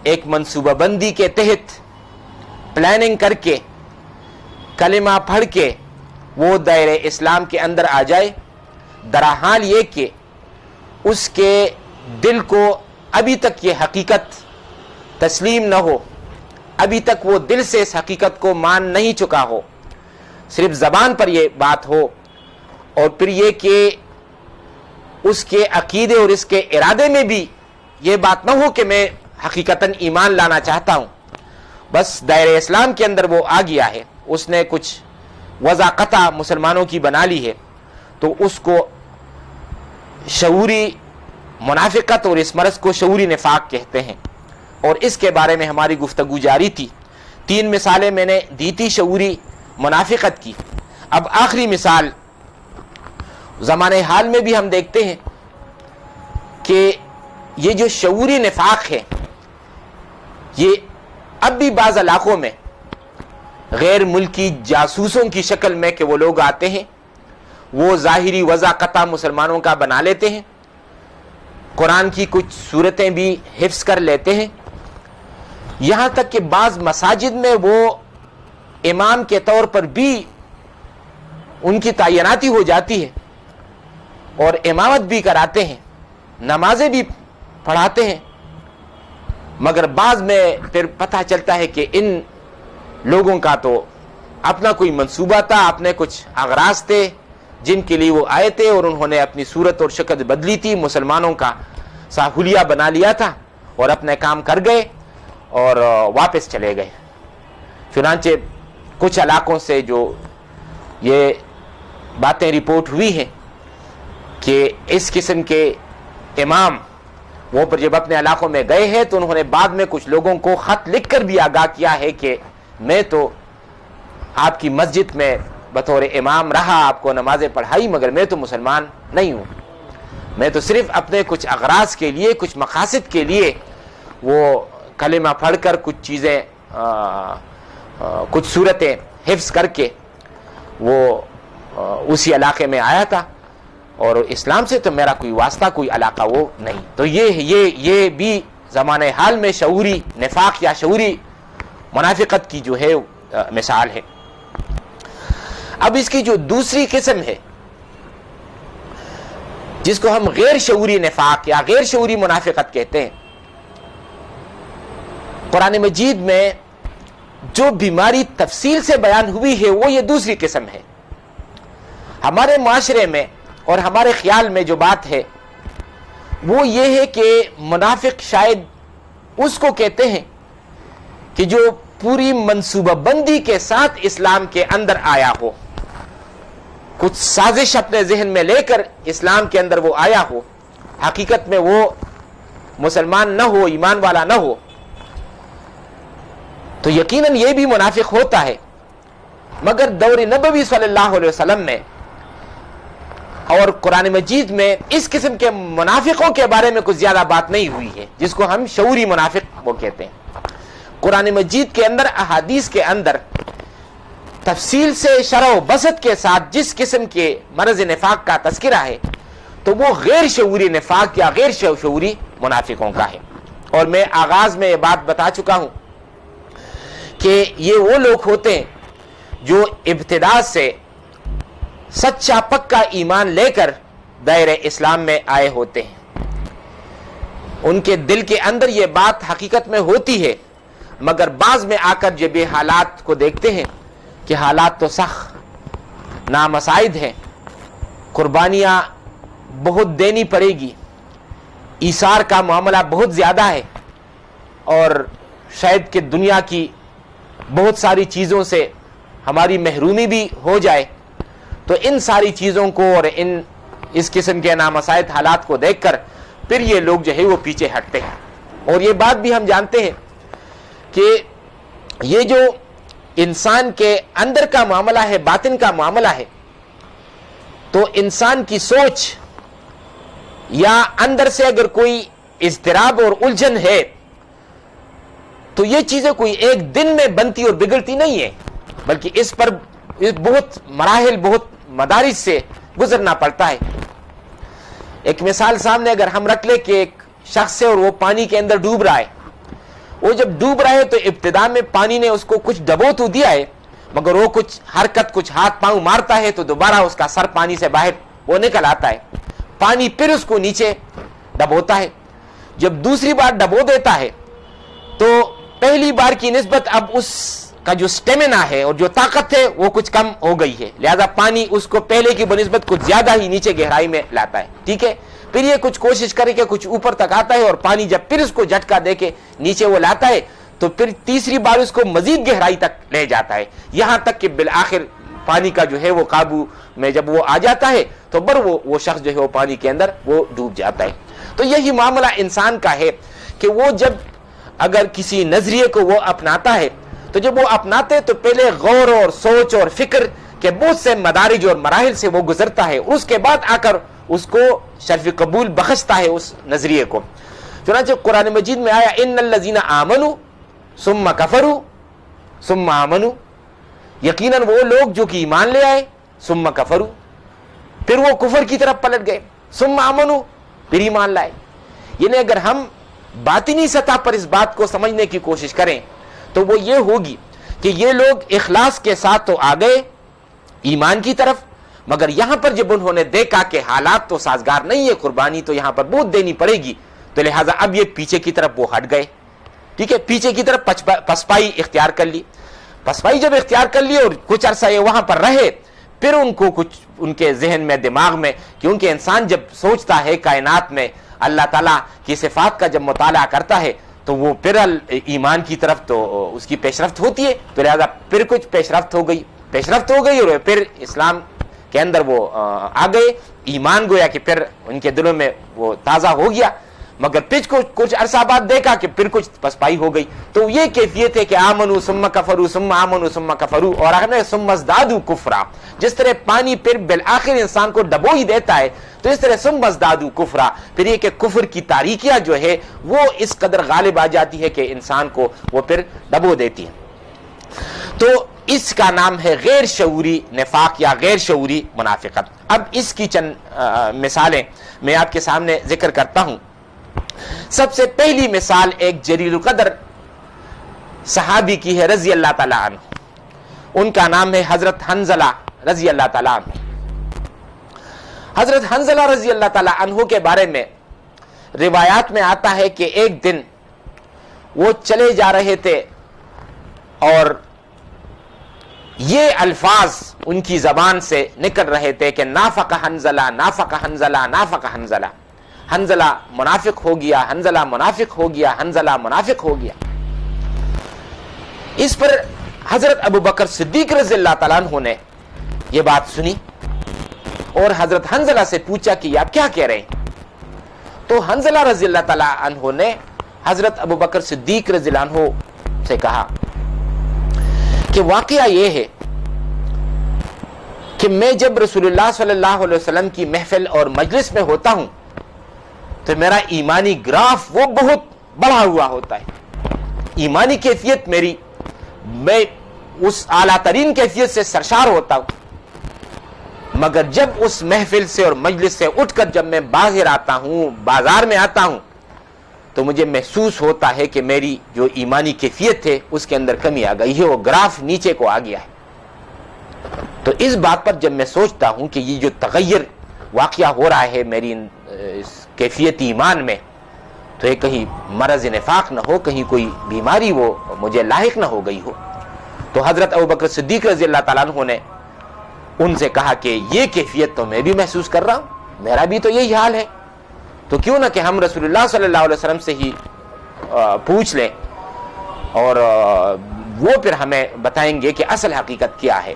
ایک منصوبہ بندی کے تحت پلاننگ کر کے کلمہ پڑھ کے وہ دائرہ اسلام کے اندر آ جائے, درحال یہ کہ اس کے دل کو ابھی تک یہ حقیقت تسلیم نہ ہو, ابھی تک وہ دل سے اس حقیقت کو مان نہیں چکا ہو, صرف زبان پر یہ بات ہو, اور پھر یہ کہ اس کے عقیدے اور اس کے ارادے میں بھی یہ بات نہ ہو کہ میں حقیقتاً ایمان لانا چاہتا ہوں, بس دائرہ اسلام کے اندر وہ آ گیا ہے, اس نے کچھ وضاقتہ مسلمانوں کی بنا لی ہے, تو اس کو شعوری منافقت اور اس مرض کو شعوری نفاق کہتے ہیں. اور اس کے بارے میں ہماری گفتگو جاری تھی. 3 مثالیں میں نے دی تھی شعوری منافقت کی. اب آخری مثال زمانے حال میں بھی ہم دیکھتے ہیں کہ یہ جو شعوری نفاق ہے یہ اب بھی بعض علاقوں میں غیر ملکی جاسوسوں کی شکل میں کہ وہ لوگ آتے ہیں, وہ ظاہری وضاقتہ مسلمانوں کا بنا لیتے ہیں, قرآن کی کچھ صورتیں بھی حفظ کر لیتے ہیں, یہاں تک کہ بعض مساجد میں وہ امام کے طور پر بھی ان کی تعیناتی ہو جاتی ہے, اور امامت بھی کراتے ہیں, نمازیں بھی پڑھاتے ہیں, مگر بعض میں پھر پتہ چلتا ہے کہ ان لوگوں کا تو اپنا کوئی منصوبہ تھا, اپنے کچھ اغراض تھے جن کے لیے وہ آئے تھے, اور انہوں نے اپنی صورت اور شکل بدلی تھی, مسلمانوں کا ساحولیہ بنا لیا تھا, اور اپنے کام کر گئے اور واپس چلے گئے. چنانچہ کچھ علاقوں سے جو یہ باتیں رپورٹ ہوئی ہیں کہ اس قسم کے امام وہ پر جب اپنے علاقوں میں گئے ہیں تو انہوں نے بعد میں کچھ لوگوں کو خط لکھ کر بھی آگاہ کیا ہے کہ میں تو آپ کی مسجد میں بطور امام رہا, آپ کو نمازیں پڑھائی, مگر میں تو مسلمان نہیں ہوں, میں تو صرف اپنے کچھ اغراض کے لیے, کچھ مقاصد کے لیے وہ کلمہ پڑھ کر کچھ چیزیں کچھ صورتیں حفظ کر کے وہ اسی علاقے میں آیا تھا, اور اسلام سے تو میرا کوئی واسطہ, کوئی علاقہ وہ نہیں. تو یہ بھی زمانے حال میں شعوری نفاق یا شعوری منافقت کی جو ہے مثال ہے۔ اب اس کی جو دوسری قسم ہے جس کو ہم غیر شعوری نفاق یا غیر شعوری منافقت کہتے ہیں، قرآن مجید میں جو بیماری تفصیل سے بیان ہوئی ہے وہ یہ دوسری قسم ہے۔ ہمارے معاشرے میں اور ہمارے خیال میں جو بات ہے وہ یہ ہے کہ منافق شاید اس کو کہتے ہیں کہ جو پوری منصوبہ بندی کے ساتھ اسلام کے اندر آیا ہو، کچھ سازش اپنے ذہن میں لے کر اسلام کے اندر وہ آیا ہو، حقیقت میں وہ مسلمان نہ ہو، ایمان والا نہ ہو، تو یقیناً یہ بھی منافق ہوتا ہے۔ مگر دور نبوی صلی اللہ علیہ وسلم میں اور قرآن مجید میں اس قسم کے منافقوں کے بارے میں کچھ زیادہ بات نہیں ہوئی ہے، جس کو ہم شعوری منافق وہ کہتے ہیں۔ قرآن مجید کے اندر، احادیث کے اندر تفصیل سے شرح و بسط کے ساتھ جس قسم کے مرض نفاق کا تذکرہ ہے تو وہ غیر شعوری نفاق یا غیر شعوری منافقوں کا ہے۔ اور میں آغاز میں یہ بات بتا چکا ہوں کہ یہ وہ لوگ ہوتے ہیں جو ابتدا سے سچا پکا ایمان لے کر دائرہ اسلام میں آئے ہوتے ہیں، ان کے دل کے اندر یہ بات حقیقت میں ہوتی ہے، مگر بعض میں آ کر جب یہ حالات کو دیکھتے ہیں کہ حالات تو سخت نامساعد ہیں، قربانیاں بہت دینی پڑے گی، ایثار کا معاملہ بہت زیادہ ہے، اور شاید کہ دنیا کی بہت ساری چیزوں سے ہماری محرومی بھی ہو جائے، تو ان ساری چیزوں کو اور اس قسم کے نامساعد حالات کو دیکھ کر پھر یہ لوگ جو ہے وہ پیچھے ہٹتے ہیں۔ اور یہ بات بھی ہم جانتے ہیں کہ یہ جو انسان کے اندر کا معاملہ ہے، باطن کا معاملہ ہے، تو انسان کی سوچ یا اندر سے اگر کوئی اضطراب اور الجھن ہے تو یہ چیزیں کوئی ایک دن میں بنتی اور بگڑتی نہیں ہے، بلکہ اس پر بہت مراحل، بہت مدارج سے گزرنا پڑتا ہے۔ ایک مثال سامنے اگر ہم رکھ لیں کہ ایک شخص ہے اور وہ پانی کے اندر ڈوب رہا ہے، وہ جب ڈوب رہا ہے تو ابتدا میں پانی نے اس کو کچھ ڈبو تو دیا ہے، مگر وہ کچھ حرکت، کچھ ہاتھ پاؤں مارتا ہے تو دوبارہ اس کا سر پانی سے باہر وہ نکل آتا ہے، پانی پھر اس کو نیچے ڈبوتا ہے۔ جب دوسری بار ڈبو دیتا ہے تو پہلی بار کی نسبت اب اس کا جو سٹیمنا ہے اور جو طاقت ہے وہ کچھ کم ہو گئی ہے، لہذا پانی اس کو پہلے کی بنسبت کچھ زیادہ ہی نیچے گہرائی میں لاتا ہے، ٹھیک ہے۔ پھر یہ کچھ کوشش کرے کہ کچھ اوپر تک آتا ہے، اور پانی جب پھر اس کو جھٹکا دے کے نیچے وہ لاتا ہے تو پھر تیسری بار اس کو مزید گہرائی تک لے جاتا ہے، یہاں تک کہ بالآخر پانی کا جو ہے وہ قابو میں جب وہ آ جاتا ہے تو وہ شخص جو ہے وہ پانی کے اندر وہ ڈوب جاتا ہے۔ تو یہی معاملہ انسان کا ہے کہ وہ جب اگر کسی نظریے کو وہ اپناتا ہے تو جب وہ اپناتے تو پہلے غور اور سوچ اور فکر کے بہت سے مدارج اور مراحل سے وہ گزرتا ہے، اس کے بعد آ کر اس کو شرف قبول بخشتا ہے اس نظریے کو۔ چنانچہ قرآن مجید میں آیا ان الذین آمنوا ثم کفروا ثم آمنوا، یقیناً وہ لوگ جو کہ ایمان لے آئے، ثم کفروا، پھر وہ کفر کی طرف پلٹ گئے، ثم آمنوا، پھر ایمان لائے۔ یعنی اگر ہم باطنی سطح پر اس بات کو سمجھنے کی کوشش کریں تو وہ یہ ہوگی کہ یہ لوگ اخلاص کے ساتھ تو آ گئے ایمان کی طرف، مگر یہاں پر جب انہوں نے دیکھا کہ حالات تو سازگار نہیں ہے، قربانی تو یہاں پر بہت دینی پڑے گی، تو لہٰذا اب یہ پیچھے کی طرف وہ ہٹ گئے، ٹھیک ہے، پیچھے کی طرف پسپائی اختیار کر لی۔ پسپائی جب اختیار کر لی اور کچھ عرصہ یہ وہاں پر رہے، پھر ان کو کچھ ان کے ذہن میں، دماغ میں، کیونکہ انسان جب سوچتا ہے کائنات میں اللہ تعالیٰ کی صفات کا جب مطالعہ کرتا ہے تو وہ پھر ایمان کی طرف تو اس کی پیشرفت ہوتی ہے، تو لہٰذا پھر کچھ پیشرفت ہو گئی اور پھر اسلام کے اندر وہ آ گئے، ایمان گویا کہ پھر ان کے دلوں میں وہ تازہ ہو گیا، مگر پھر کچھ عرصہ بعد دیکھا کہ پھر کچھ پسپائی ہو گئی۔ تو یہ کیفیت ہے کہ آمنوا ثم کفروا ثم آمنوا ثم کفروا، اور آخر میں ثم ازدادوا کفرا، جس طرح پانی پھر بالآخر انسان کو ڈبو ہی دیتا ہے تو اس طرح ثم ازدادوا کفرا، پھر یہ کہ کفر کی تاریکیاں جو ہے وہ اس قدر غالب آ جاتی ہے کہ انسان کو وہ پھر ڈبو دیتی ہے۔ تو اس کا نام ہے غیر شعوری نفاق یا غیر شعوری منافقت۔ اب اس کی چند مثالیں میں آپ کے سامنے ذکر کرتا ہوں۔ سب سے پہلی مثال ایک جلیل القدر صحابی کی ہے رضی اللہ تعالیٰ عنہ. ان کا نام ہے حضرت حنزلہ رضی اللہ تعالیٰ عنہ. حضرت حنزلہ رضی اللہ تعالیٰ عنہ کے بارے میں روایات میں آتا ہے کہ ایک دن وہ چلے جا رہے تھے اور یہ الفاظ ان کی زبان سے نکل رہے تھے کہ نافق حنزلہ نافق حنزلہ نافق حنزلہ، حنزلہ منافق ہو گیا، حنزلہ منافق ہو گیا، حنزلہ منافق ہو گیا. اس پر حضرت ابو بکر صدیق رضی اللہ تعالیٰ عنہ نے یہ بات سنی اور حضرت حنزلہ سے پوچھا کہ یہ آپ کیا کہہ رہے ہیں؟ تو حنزلہ رضی اللہ تعالیٰ عنہ نے حضرت ابو بکر صدیق رضی اللہ عنہ سے کہا کہ واقعہ یہ ہے کہ میں جب رسول اللہ صلی اللہ علیہ وسلم کی محفل اور مجلس میں ہوتا ہوں تو میرا ایمانی گراف وہ بہت بڑھا ہوا ہوتا ہے. ایمانی کیفیت میری، میں اس اعلیٰ ترین کیفیت سے سرشار ہوتا ہوں، مگر جب اس محفل سے اور مجلس سے اٹھ کر جب میں باہر آتا ہوں، بازار میں آتا ہوں، تو مجھے محسوس ہوتا ہے کہ میری جو ایمانی کیفیت ہے اس کے اندر کمی آ گئی ہے، وہ گراف نیچے کو آ گیا ہے. تو اس بات پر جب میں سوچتا ہوں کہ یہ جو تغیر واقعہ ہو رہا ہے میری کیفیت ایمان میں، تو یہ کہیں مرض نفاق نہ ہو، کہیں کوئی بیماری وہ مجھے لاحق نہ ہو گئی ہو. تو حضرت ابوبکر صدیق رضی اللہ تعالیٰ عنہ نے ان سے کہا کہ یہ کیفیت تو میں بھی محسوس کر رہا ہوں، میرا بھی تو یہی حال ہے، تو کیوں نہ کہ ہم رسول اللہ صلی اللہ علیہ وسلم سے ہی پوچھ لیں اور وہ پھر ہمیں بتائیں گے کہ اصل حقیقت کیا ہے.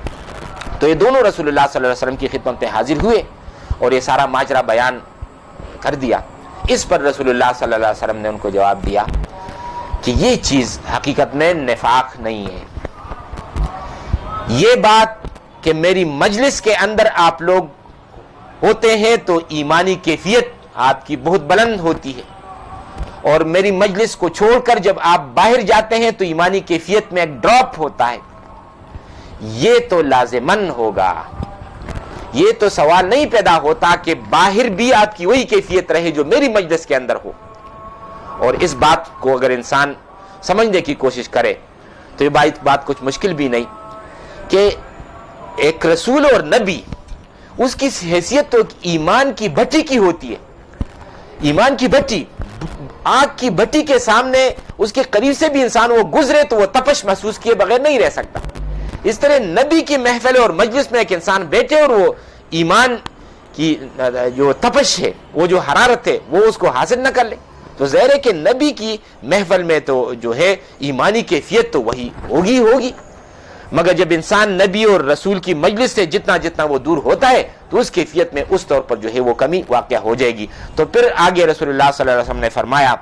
تو یہ دونوں رسول اللہ صلی اللہ علیہ وسلم کی خدمت میں حاضر ہوئے اور یہ سارا ماجرا بیان کر دیا. اس پر رسول اللہ صلی اللہ علیہ وسلم نے ان کو جواب دیا کہ یہ چیز حقیقت میں نفاق نہیں ہے. یہ بات کہ میری مجلس کے اندر آپ لوگ ہوتے ہیں تو ایمانی کیفیت آپ کی بہت بلند ہوتی ہے، اور میری مجلس کو چھوڑ کر جب آپ باہر جاتے ہیں تو ایمانی کیفیت میں ایک ڈراپ ہوتا ہے. یہ تو لازمن ہوگا، یہ تو سوال نہیں پیدا ہوتا کہ باہر بھی آپ کی وہی کیفیت رہے جو میری مجلس کے اندر ہو. اور اس بات کو اگر انسان سمجھنے کی کوشش کرے تو یہ بات کچھ مشکل بھی نہیں کہ ایک رسول اور نبی، اس کی حیثیت تو ایمان کی بھٹی کی ہوتی ہے. ایمان کی بھٹی، آگ کی بھٹی کے سامنے اس کے قریب سے بھی انسان وہ گزرے تو وہ تپش محسوس کیے بغیر نہیں رہ سکتا. اس طرح نبی کی محفل اور مجلس میں ایک انسان بیٹھے اور وہ ایمان کی جو تپش ہے، وہ جو حرارت ہے، وہ اس کو حاصل نہ کر لے، تو ظاہر ہے کہ نبی کی محفل میں تو جو ہے ایمانی کیفیت تو وہی ہوگی. مگر جب انسان نبی اور رسول کی مجلس سے جتنا وہ دور ہوتا ہے تو اس کیفیت میں اس طور پر جو ہے وہ کمی واقع ہو جائے گی. تو پھر آگے رسول اللہ صلی اللہ علیہ وسلم نے فرمایا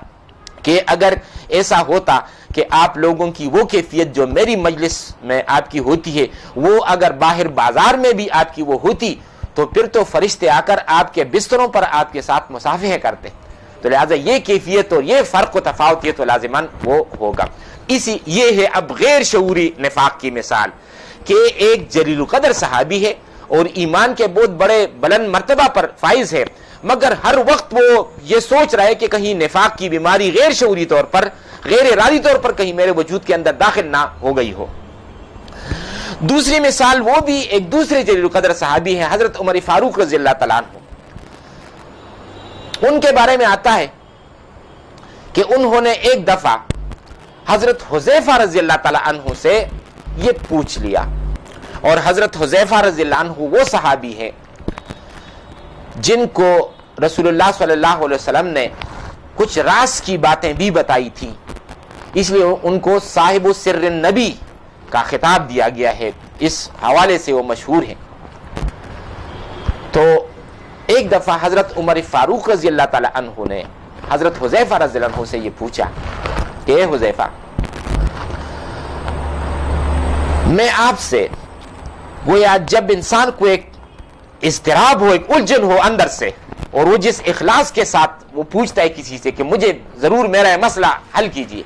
کہ اگر ایسا ہوتا کہ آپ لوگوں کی وہ کیفیت جو میری مجلس میں آپ کی ہوتی ہے وہ اگر باہر بازار میں بھی آپ کی وہ ہوتی تو پھر تو فرشتے آ کر آپ کے بستروں پر آپ کے ساتھ مصافحہ کرتے. تو لہٰذا یہ کیفیت اور یہ فرق و تفاوت یہ تو لازماً وہ ہوگا. یہ ہے اب غیر شعوری نفاق کی مثال کہ ایک جلیل القدر صحابی ہے اور ایمان کے بہت بڑے بلند مرتبہ پر فائز ہے، مگر ہر وقت وہ یہ سوچ رہا ہے کہ کہیں نفاق کی بیماری غیر شعوری طور پر، غیر ارادی طور پر کہیں میرے وجود کے اندر داخل نہ ہو گئی ہو. دوسری مثال وہ بھی ایک دوسرے جلیل القدر صحابی ہیں، حضرت عمر فاروق رضی اللہ تعالیٰ عنہ. ان کے بارے میں آتا ہے کہ انہوں نے ایک دفعہ حضرت حذیفہ رضی اللہ تعالیٰ عنہ سے یہ پوچھ لیا، اور حضرت حذیفہ رضی اللہ عنہ وہ صحابی ہیں جن کو رسول اللہ صلی اللہ علیہ وسلم نے کچھ راز کی باتیں بھی بتائی تھی، اس لیے ان کو صاحب سر النبی کا خطاب دیا گیا ہے، اس حوالے سے وہ مشہور ہیں. تو ایک دفعہ حضرت عمر فاروق رضی اللہ تعالیٰ عنہ نے حضرت حذیفہ رضی اللہ عنہ سے یہ پوچھا کہ اے حذیفہ، میں آپ سے گویا جب انسان کو ایک اضطراب ہو، ایک الجھن ہو اندر سے، اور وہ جس اخلاص کے ساتھ وہ پوچھتا ہے کسی سے کہ مجھے ضرور میرا مسئلہ حل کیجیے،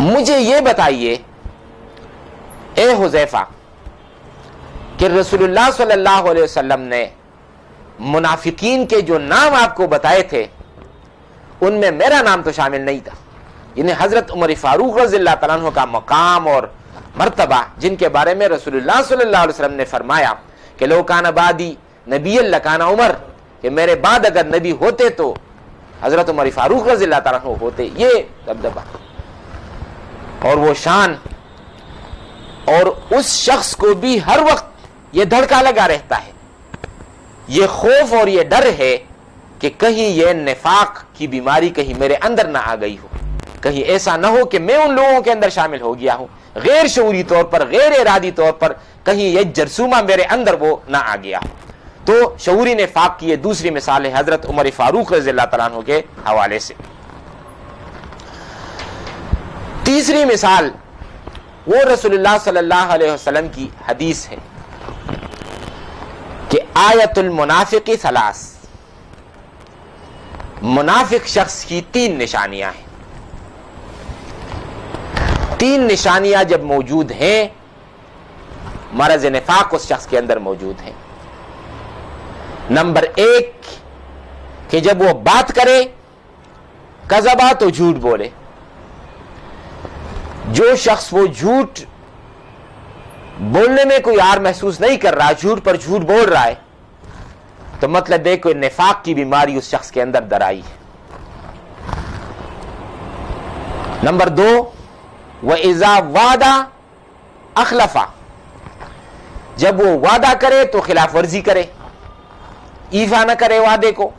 مجھے یہ بتائیے اے حذیفہ کہ رسول اللہ صلی اللہ علیہ وسلم نے منافقین کے جو نام آپ کو بتائے تھے ان میں میرا نام تو شامل نہیں تھا. یعنی حضرت عمر فاروق رضی اللہ تعالیٰ عنہ کا مقام اور مرتبہ، جن کے بارے میں رسول اللہ صلی اللہ علیہ وسلم نے فرمایا کہ لو کان بعدی نبی لکان عمر، کہ میرے بعد اگر نبی ہوتے تو حضرت عمر فاروق رضی اللہ تعالیٰ عنہ ہوتے. یہ دبدبہ اور وہ شان، اور اس شخص کو بھی ہر وقت یہ دھڑکا لگا رہتا ہے، یہ خوف اور یہ ڈر ہے کہ کہیں یہ نفاق کی بیماری کہیں میرے اندر نہ آ گئی ہو، کہیں ایسا نہ ہو کہ میں ان لوگوں کے اندر شامل ہو گیا ہوں، غیر شعوری طور پر، غیر ارادی طور پر کہیں یہ جرثومہ میرے اندر وہ نہ آ گیا ہو. تو شعوری نفاق کی یہ دوسری مثال ہے حضرت عمر فاروق رضی اللہ تعالیٰ عنہ کے حوالے سے. تیسری مثال وہ رسول اللہ صلی اللہ علیہ وسلم کی حدیث ہے کہ آیت المنافق ثلاث، منافق شخص کی 3 نشانیاں ہیں. 3 نشانیاں جب موجود ہیں، مرض نفاق اس شخص کے اندر موجود ہیں. نمبر 1 کہ جب وہ بات کرے کذبا تو جھوٹ بولے. جو شخص وہ جھوٹ بولنے میں کوئی عار محسوس نہیں کر رہا، جھوٹ پر جھوٹ بول رہا ہے، تو مطلب ہے کوئی نفاق کی بیماری اس شخص کے اندر در آئی ہے. نمبر 2 وَإِذَا وَعَدَ أَخْلَفَ، جب وہ وعدہ کرے تو خلاف ورزی کرے، ایفا نہ کرے وعدے کو.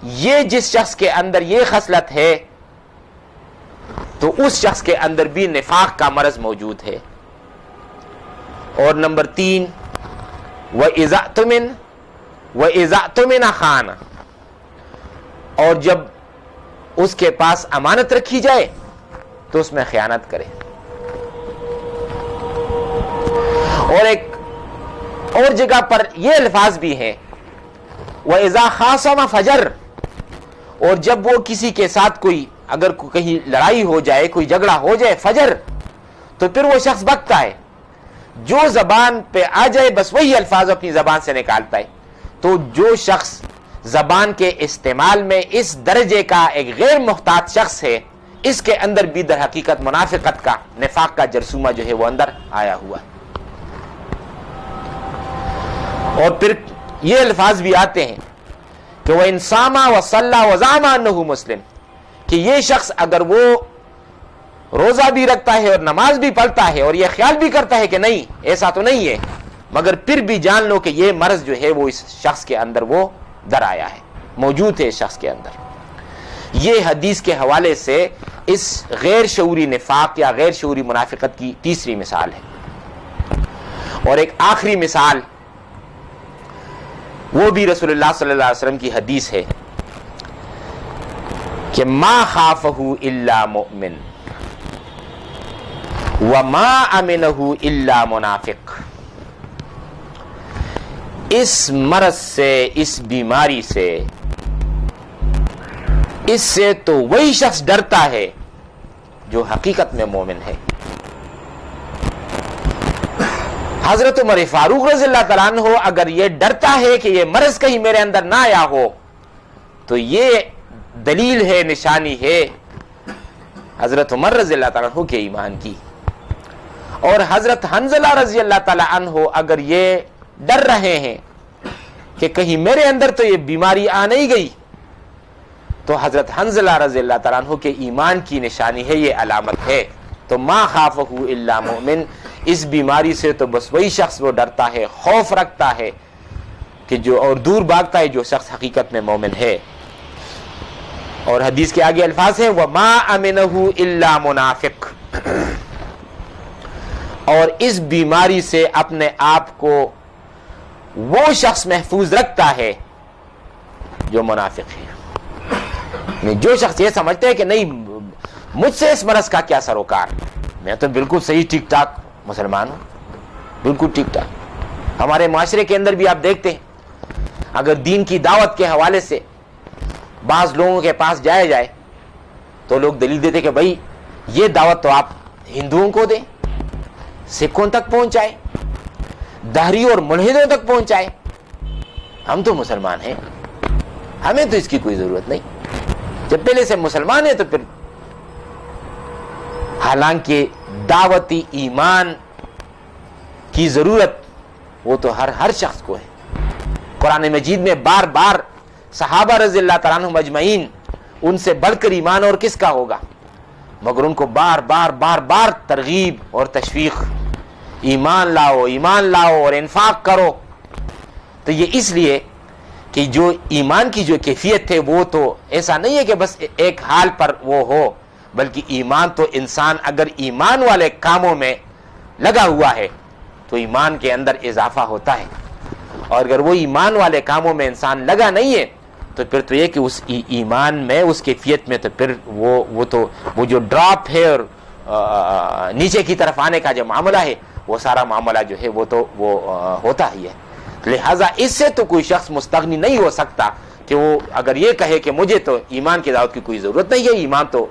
یہ جس شخص کے اندر یہ خصلت ہے تو اس شخص کے اندر بھی نفاق کا مرض موجود ہے. اور نمبر 3 وَإِذَا اؤْتُمِنَ خَانَ، اور جب اس کے پاس امانت رکھی جائے تو اس میں خیانت کرے. اور ایک اور جگہ پر یہ الفاظ بھی ہیں وَإِذَا خَاصَمَ فَجَرَ، اور جب وہ کسی کے ساتھ کوئی اگر کہیں لڑائی ہو جائے، کوئی جھگڑا ہو جائے، فجر، تو پھر وہ شخص بکتا ہے، جو زبان پہ آ جائے بس وہی الفاظ اپنی زبان سے نکالتا ہے. تو جو شخص زبان کے استعمال میں اس درجے کا ایک غیر محتاط شخص ہے، اس کے اندر بھی در حقیقت منافقت کا، نفاق کا جرثومہ جو ہے وہ اندر آیا ہوا ہے. اور پھر یہ الفاظ بھی آتے ہیں کہ وَإِنْ صَامَ وَصَلَّى وَزَعَمَ أَنَّهُ مُسْلِمٌ، کہ یہ شخص اگر وہ روزہ بھی رکھتا ہے اور نماز بھی پڑھتا ہے اور یہ خیال بھی کرتا ہے کہ نہیں ایسا تو نہیں ہے، مگر پھر بھی جان لو کہ یہ مرض جو ہے وہ اس شخص کے اندر وہ در آیا ہے، موجود ہے اس شخص کے اندر. یہ حدیث کے حوالے سے اس غیر شعوری نفاق یا غیر شعوری منافقت کی تیسری مثال ہے. اور ایک آخری مثال وہ بھی رسول اللہ صلی اللہ علیہ وسلم کی حدیث ہے کہ ما خافہ الا مؤمن وما امنہ الا منافق. اس مرض سے، اس بیماری سے، اس سے تو وہی شخص ڈرتا ہے جو حقیقت میں مومن ہے. حضرت عمر فاروق رضی اللہ تعالیٰ عنہ اگر یہ ڈرتا ہے کہ یہ مرض کہیں میرے اندر نہ آیا ہو، تو یہ دلیل ہے، نشانی ہے حضرت عمر رضی اللہ تعالیٰ عنہ کے ایمان کی. اور حضرت حنظلہ رضی اللہ تعالیٰ عنہ اگر یہ ڈر رہے ہیں کہ کہیں میرے اندر تو یہ بیماری آ نہیں گئی، تو حضرت حنظلہ رضی اللہ تعالیٰ عنہ کے ایمان کی نشانی ہے، یہ علامت ہے. تو ما خافہ الا مؤمن، اس بیماری سے تو بس وہی شخص وہ ڈرتا ہے، خوف رکھتا ہے کہ جو، اور دور بھاگتا ہے جو شخص حقیقت میں مومن ہے. اور حدیث کے آگے الفاظ ہیں وَمَا أَمِنَهُ إِلَّا مُنَافِقٌ، اور اس بیماری سے اپنے آپ کو وہ شخص محفوظ رکھتا ہے جو منافق ہے. جو شخص یہ سمجھتے ہیں کہ نہیں مجھ سے اس مرض کا کیا سروکار، میں تو بالکل صحیح ٹھیک ٹھاک مسلمان ہوں، بالکل ٹھیک ٹھاک. ہمارے معاشرے کے اندر بھی آپ دیکھتے ہیں اگر دین کی دعوت کے حوالے سے بعض لوگوں کے پاس جایا جائے تو لوگ دلیل دیتے کہ بھائی یہ دعوت تو آپ ہندوؤں کو دیں، سکھوں تک پہنچائے، دہریوں اور ملحدوں تک پہنچائے، ہم تو مسلمان ہیں، ہمیں تو اس کی کوئی ضرورت نہیں. جب پہلے سے مسلمان ہے تو پھر حالانکہ دعوتی ایمان کی ضرورت وہ تو ہر شخص کو ہے. قرآن مجید میں بار بار صحابہ رضی اللہ تعالیٰ عنہم اجمعین ان سے بڑھ کر ایمان اور کس کا ہوگا, مگر ان کو بار بار ترغیب اور تشویق, ایمان لاؤ اور انفاق کرو. تو یہ اس لیے کہ جو ایمان کی جو کیفیت ہے وہ تو ایسا نہیں ہے کہ بس ایک حال پر وہ ہو, بلکہ ایمان تو انسان اگر ایمان والے کاموں میں لگا ہوا ہے تو ایمان کے اندر اضافہ ہوتا ہے, اور اگر وہ ایمان والے کاموں میں انسان لگا نہیں ہے تو پھر تو یہ کہ اس ایمان میں اس کیفیت میں تو پھر وہ جو ڈراپ ہے اور نیچے کی طرف آنے کا جو معاملہ ہے وہ سارا معاملہ جو ہے وہ ہوتا ہی ہے. لہٰذا اس سے تو کوئی شخص مستغنی نہیں ہو سکتا کہ وہ اگر یہ کہے کہ مجھے تو ایمان کی دعوت کی کوئی ضرورت نہیں ہے, ایمان تو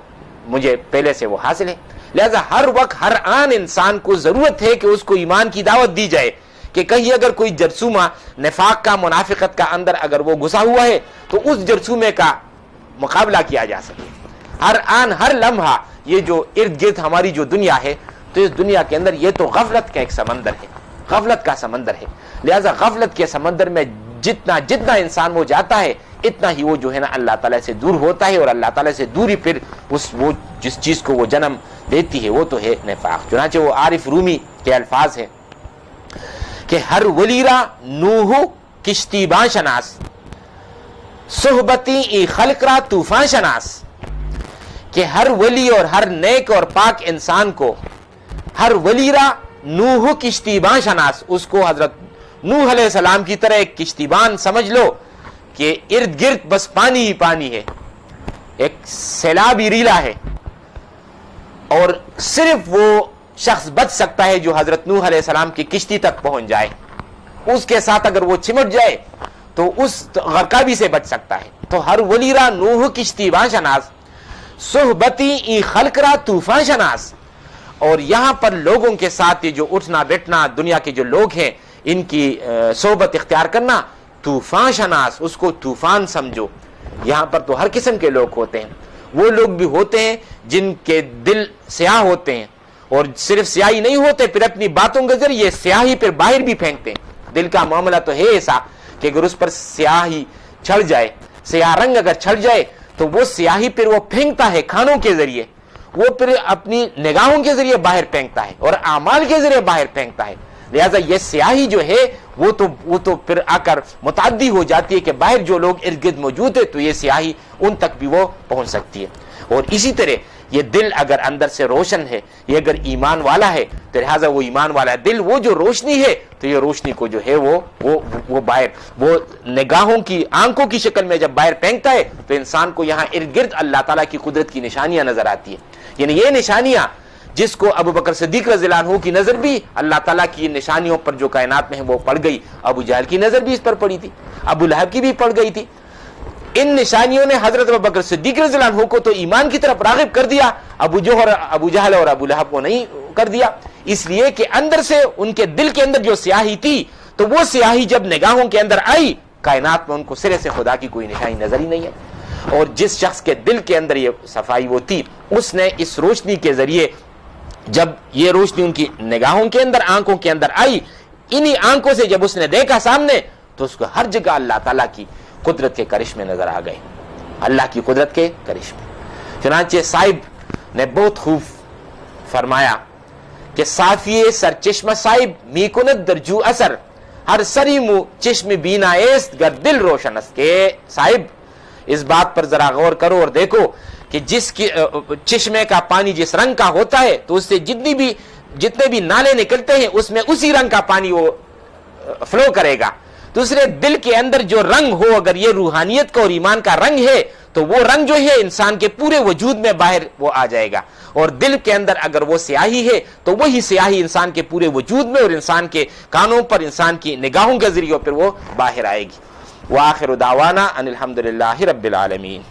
مجھے پہلے سے وہ حاصل ہے. لہذا ہر وقت ہر آن انسان کو ضرورت ہے کہ اس کو ایمان کی دعوت دی جائے, کہ کہیں اگر کوئی جرثومہ نفاق کا منافقت کا اندر اگر وہ گھسا ہوا ہے تو اس جرثومے کا مقابلہ کیا جا سکے. ہر آن ہر لمحہ یہ جو ارد گرد ہماری جو دنیا ہے تو اس دنیا کے اندر یہ تو غفلت کا ایک سمندر ہے, غفلت کا سمندر ہے. لہذا غفلت کے سمندر میں جتنا انسان وہ جاتا ہے اتنا ہی وہ جو ہے نا اللہ تعالیٰ سے دور ہوتا ہے, اور اللہ تعالیٰ سے دوری پھر وہ جس چیز کو وہ جنم دیتی ہے وہ تو ہے نفاق. چنانچہ وہ عارف رومی کے الفاظ ہیں کہ ہر ولیرا نوح کشتی باں شناس صحبتی ای خلق را طوفان شناس, کہ ہر ولی اور ہر نیک اور پاک انسان کو ہر ولیرا نوح کشتی باں شناس, اس کو حضرت نوح علیہ السلام کی طرح ایک کشتی بان سمجھ لو کہ ارد گرد بس پانی ہی پانی ہے, ایک سیلابی ریلا ہے, اور صرف وہ شخص بچ سکتا ہے جو حضرت نوح علیہ السلام کی کشتی تک پہنچ جائے. اس کے ساتھ اگر وہ چمٹ جائے تو اس غرقابی سے بچ سکتا ہے. تو ہر ولیرا نوح کشتی باں شناس صحبتی ای خلق را طوفان شناس, اور یہاں پر لوگوں کے ساتھ یہ جو اٹھنا بیٹھنا دنیا کے جو لوگ ہیں ان کی صحبت اختیار کرنا, طوفان شناس, اس کو طوفان سمجھو. یہاں پر تو ہر قسم کے لوگ ہوتے ہیں, وہ لوگ بھی ہوتے ہیں جن کے دل سیاہ ہوتے ہیں, اور صرف سیاہی نہیں ہوتے, پھر اپنی باتوں کے ذریعے سیاہی پھر باہر بھی پھینکتے ہیں. دل کا معاملہ تو ہے ایسا کہ اگر اس پر سیاہی چھڑ جائے, سیاہ رنگ اگر چھڑ جائے تو وہ سیاہی پھر وہ پھینکتا ہے کھانوں کے ذریعے, وہ پھر اپنی نگاہوں کے ذریعے باہر پھینکتا ہے اور اعمال کے ذریعے باہر پھینکتا ہے. لہذا یہ سیاہی جو ہے وہ تو پھر آ کر متعدی ہو جاتی ہے کہ باہر جو لوگ ارد گرد موجود ہے تو یہ سیاہی ان تک بھی وہ پہنچ سکتی ہے. اور اسی طرح یہ دل اگر اندر سے روشن ہے, یہ اگر ایمان والا ہے تو لہٰذا وہ ایمان والا دل وہ جو روشنی ہے تو یہ روشنی کو جو ہے وہ باہر وہ نگاہوں کی آنکھوں کی شکل میں جب باہر پھینکتا ہے تو انسان کو یہاں ارد گرد اللہ تعالیٰ کی قدرت کی نشانیاں نظر آتی ہیں. یعنی یہ نشانیاں جس کو ابو بکر صدیق رضی اللہ عنہ کی نظر بھی اللہ تعالیٰ کی نشانیوں پر جو کائنات میں ہے وہ پڑ گئی, ابو جہل کی نظر بھی اس پر پڑی تھی, ابو لہب کی بھی پڑ گئی تھی. ان نشانیوں نے حضرت ابو بکر صدیق رضی اللہ عنہ کو تو ایمان کی طرف راغب کر دیا, ابو جہل اور ابو لہب کو نہیں کر دیا, اس لیے کہ اندر سے ان کے دل کے اندر جو سیاہی تھی تو وہ سیاہی جب نگاہوں کے اندر آئی کائنات میں ان کو سرے سے خدا کی کوئی نشانی نظر ہی نہیں ہے. اور جس شخص کے دل کے اندر یہ صفائی وہ تھی اس نے اس روشنی کے ذریعے جب یہ روشنی ان کی نگاہوں کے اندر آنکھوں کے اندر آئی, انہی آنکھوں سے جب اس نے دیکھا سامنے تو اس کو ہر جگہ اللہ تعالیٰ کی قدرت کے کرشمے نظر آ گئے, اللہ کی قدرت کے کرشمے. چنانچہ صاحب نے بہت خوب فرمایا کہ صافی سر چشم صاحب می کند در جو اثر ہر سری مو چشم بینا ایست گر دل روشن است. کہ صاحب اس بات پر ذرا غور کرو اور دیکھو کہ جس کی چشمے کا پانی جس رنگ کا ہوتا ہے تو اس سے جتنے بھی نالے نکلتے ہیں اس میں اسی رنگ کا پانی وہ فلو کرے گا. دوسرے دل کے اندر جو رنگ ہو, اگر یہ روحانیت کا اور ایمان کا رنگ ہے تو وہ رنگ جو ہے انسان کے پورے وجود میں باہر وہ آ جائے گا, اور دل کے اندر اگر وہ سیاہی ہے تو وہی سیاہی انسان کے پورے وجود میں اور انسان کے کانوں پر انسان کی نگاہوں کے ذریعے پھر وہ باہر آئے گی. وآخر دعوانا ان الحمدللہ رب العالمین.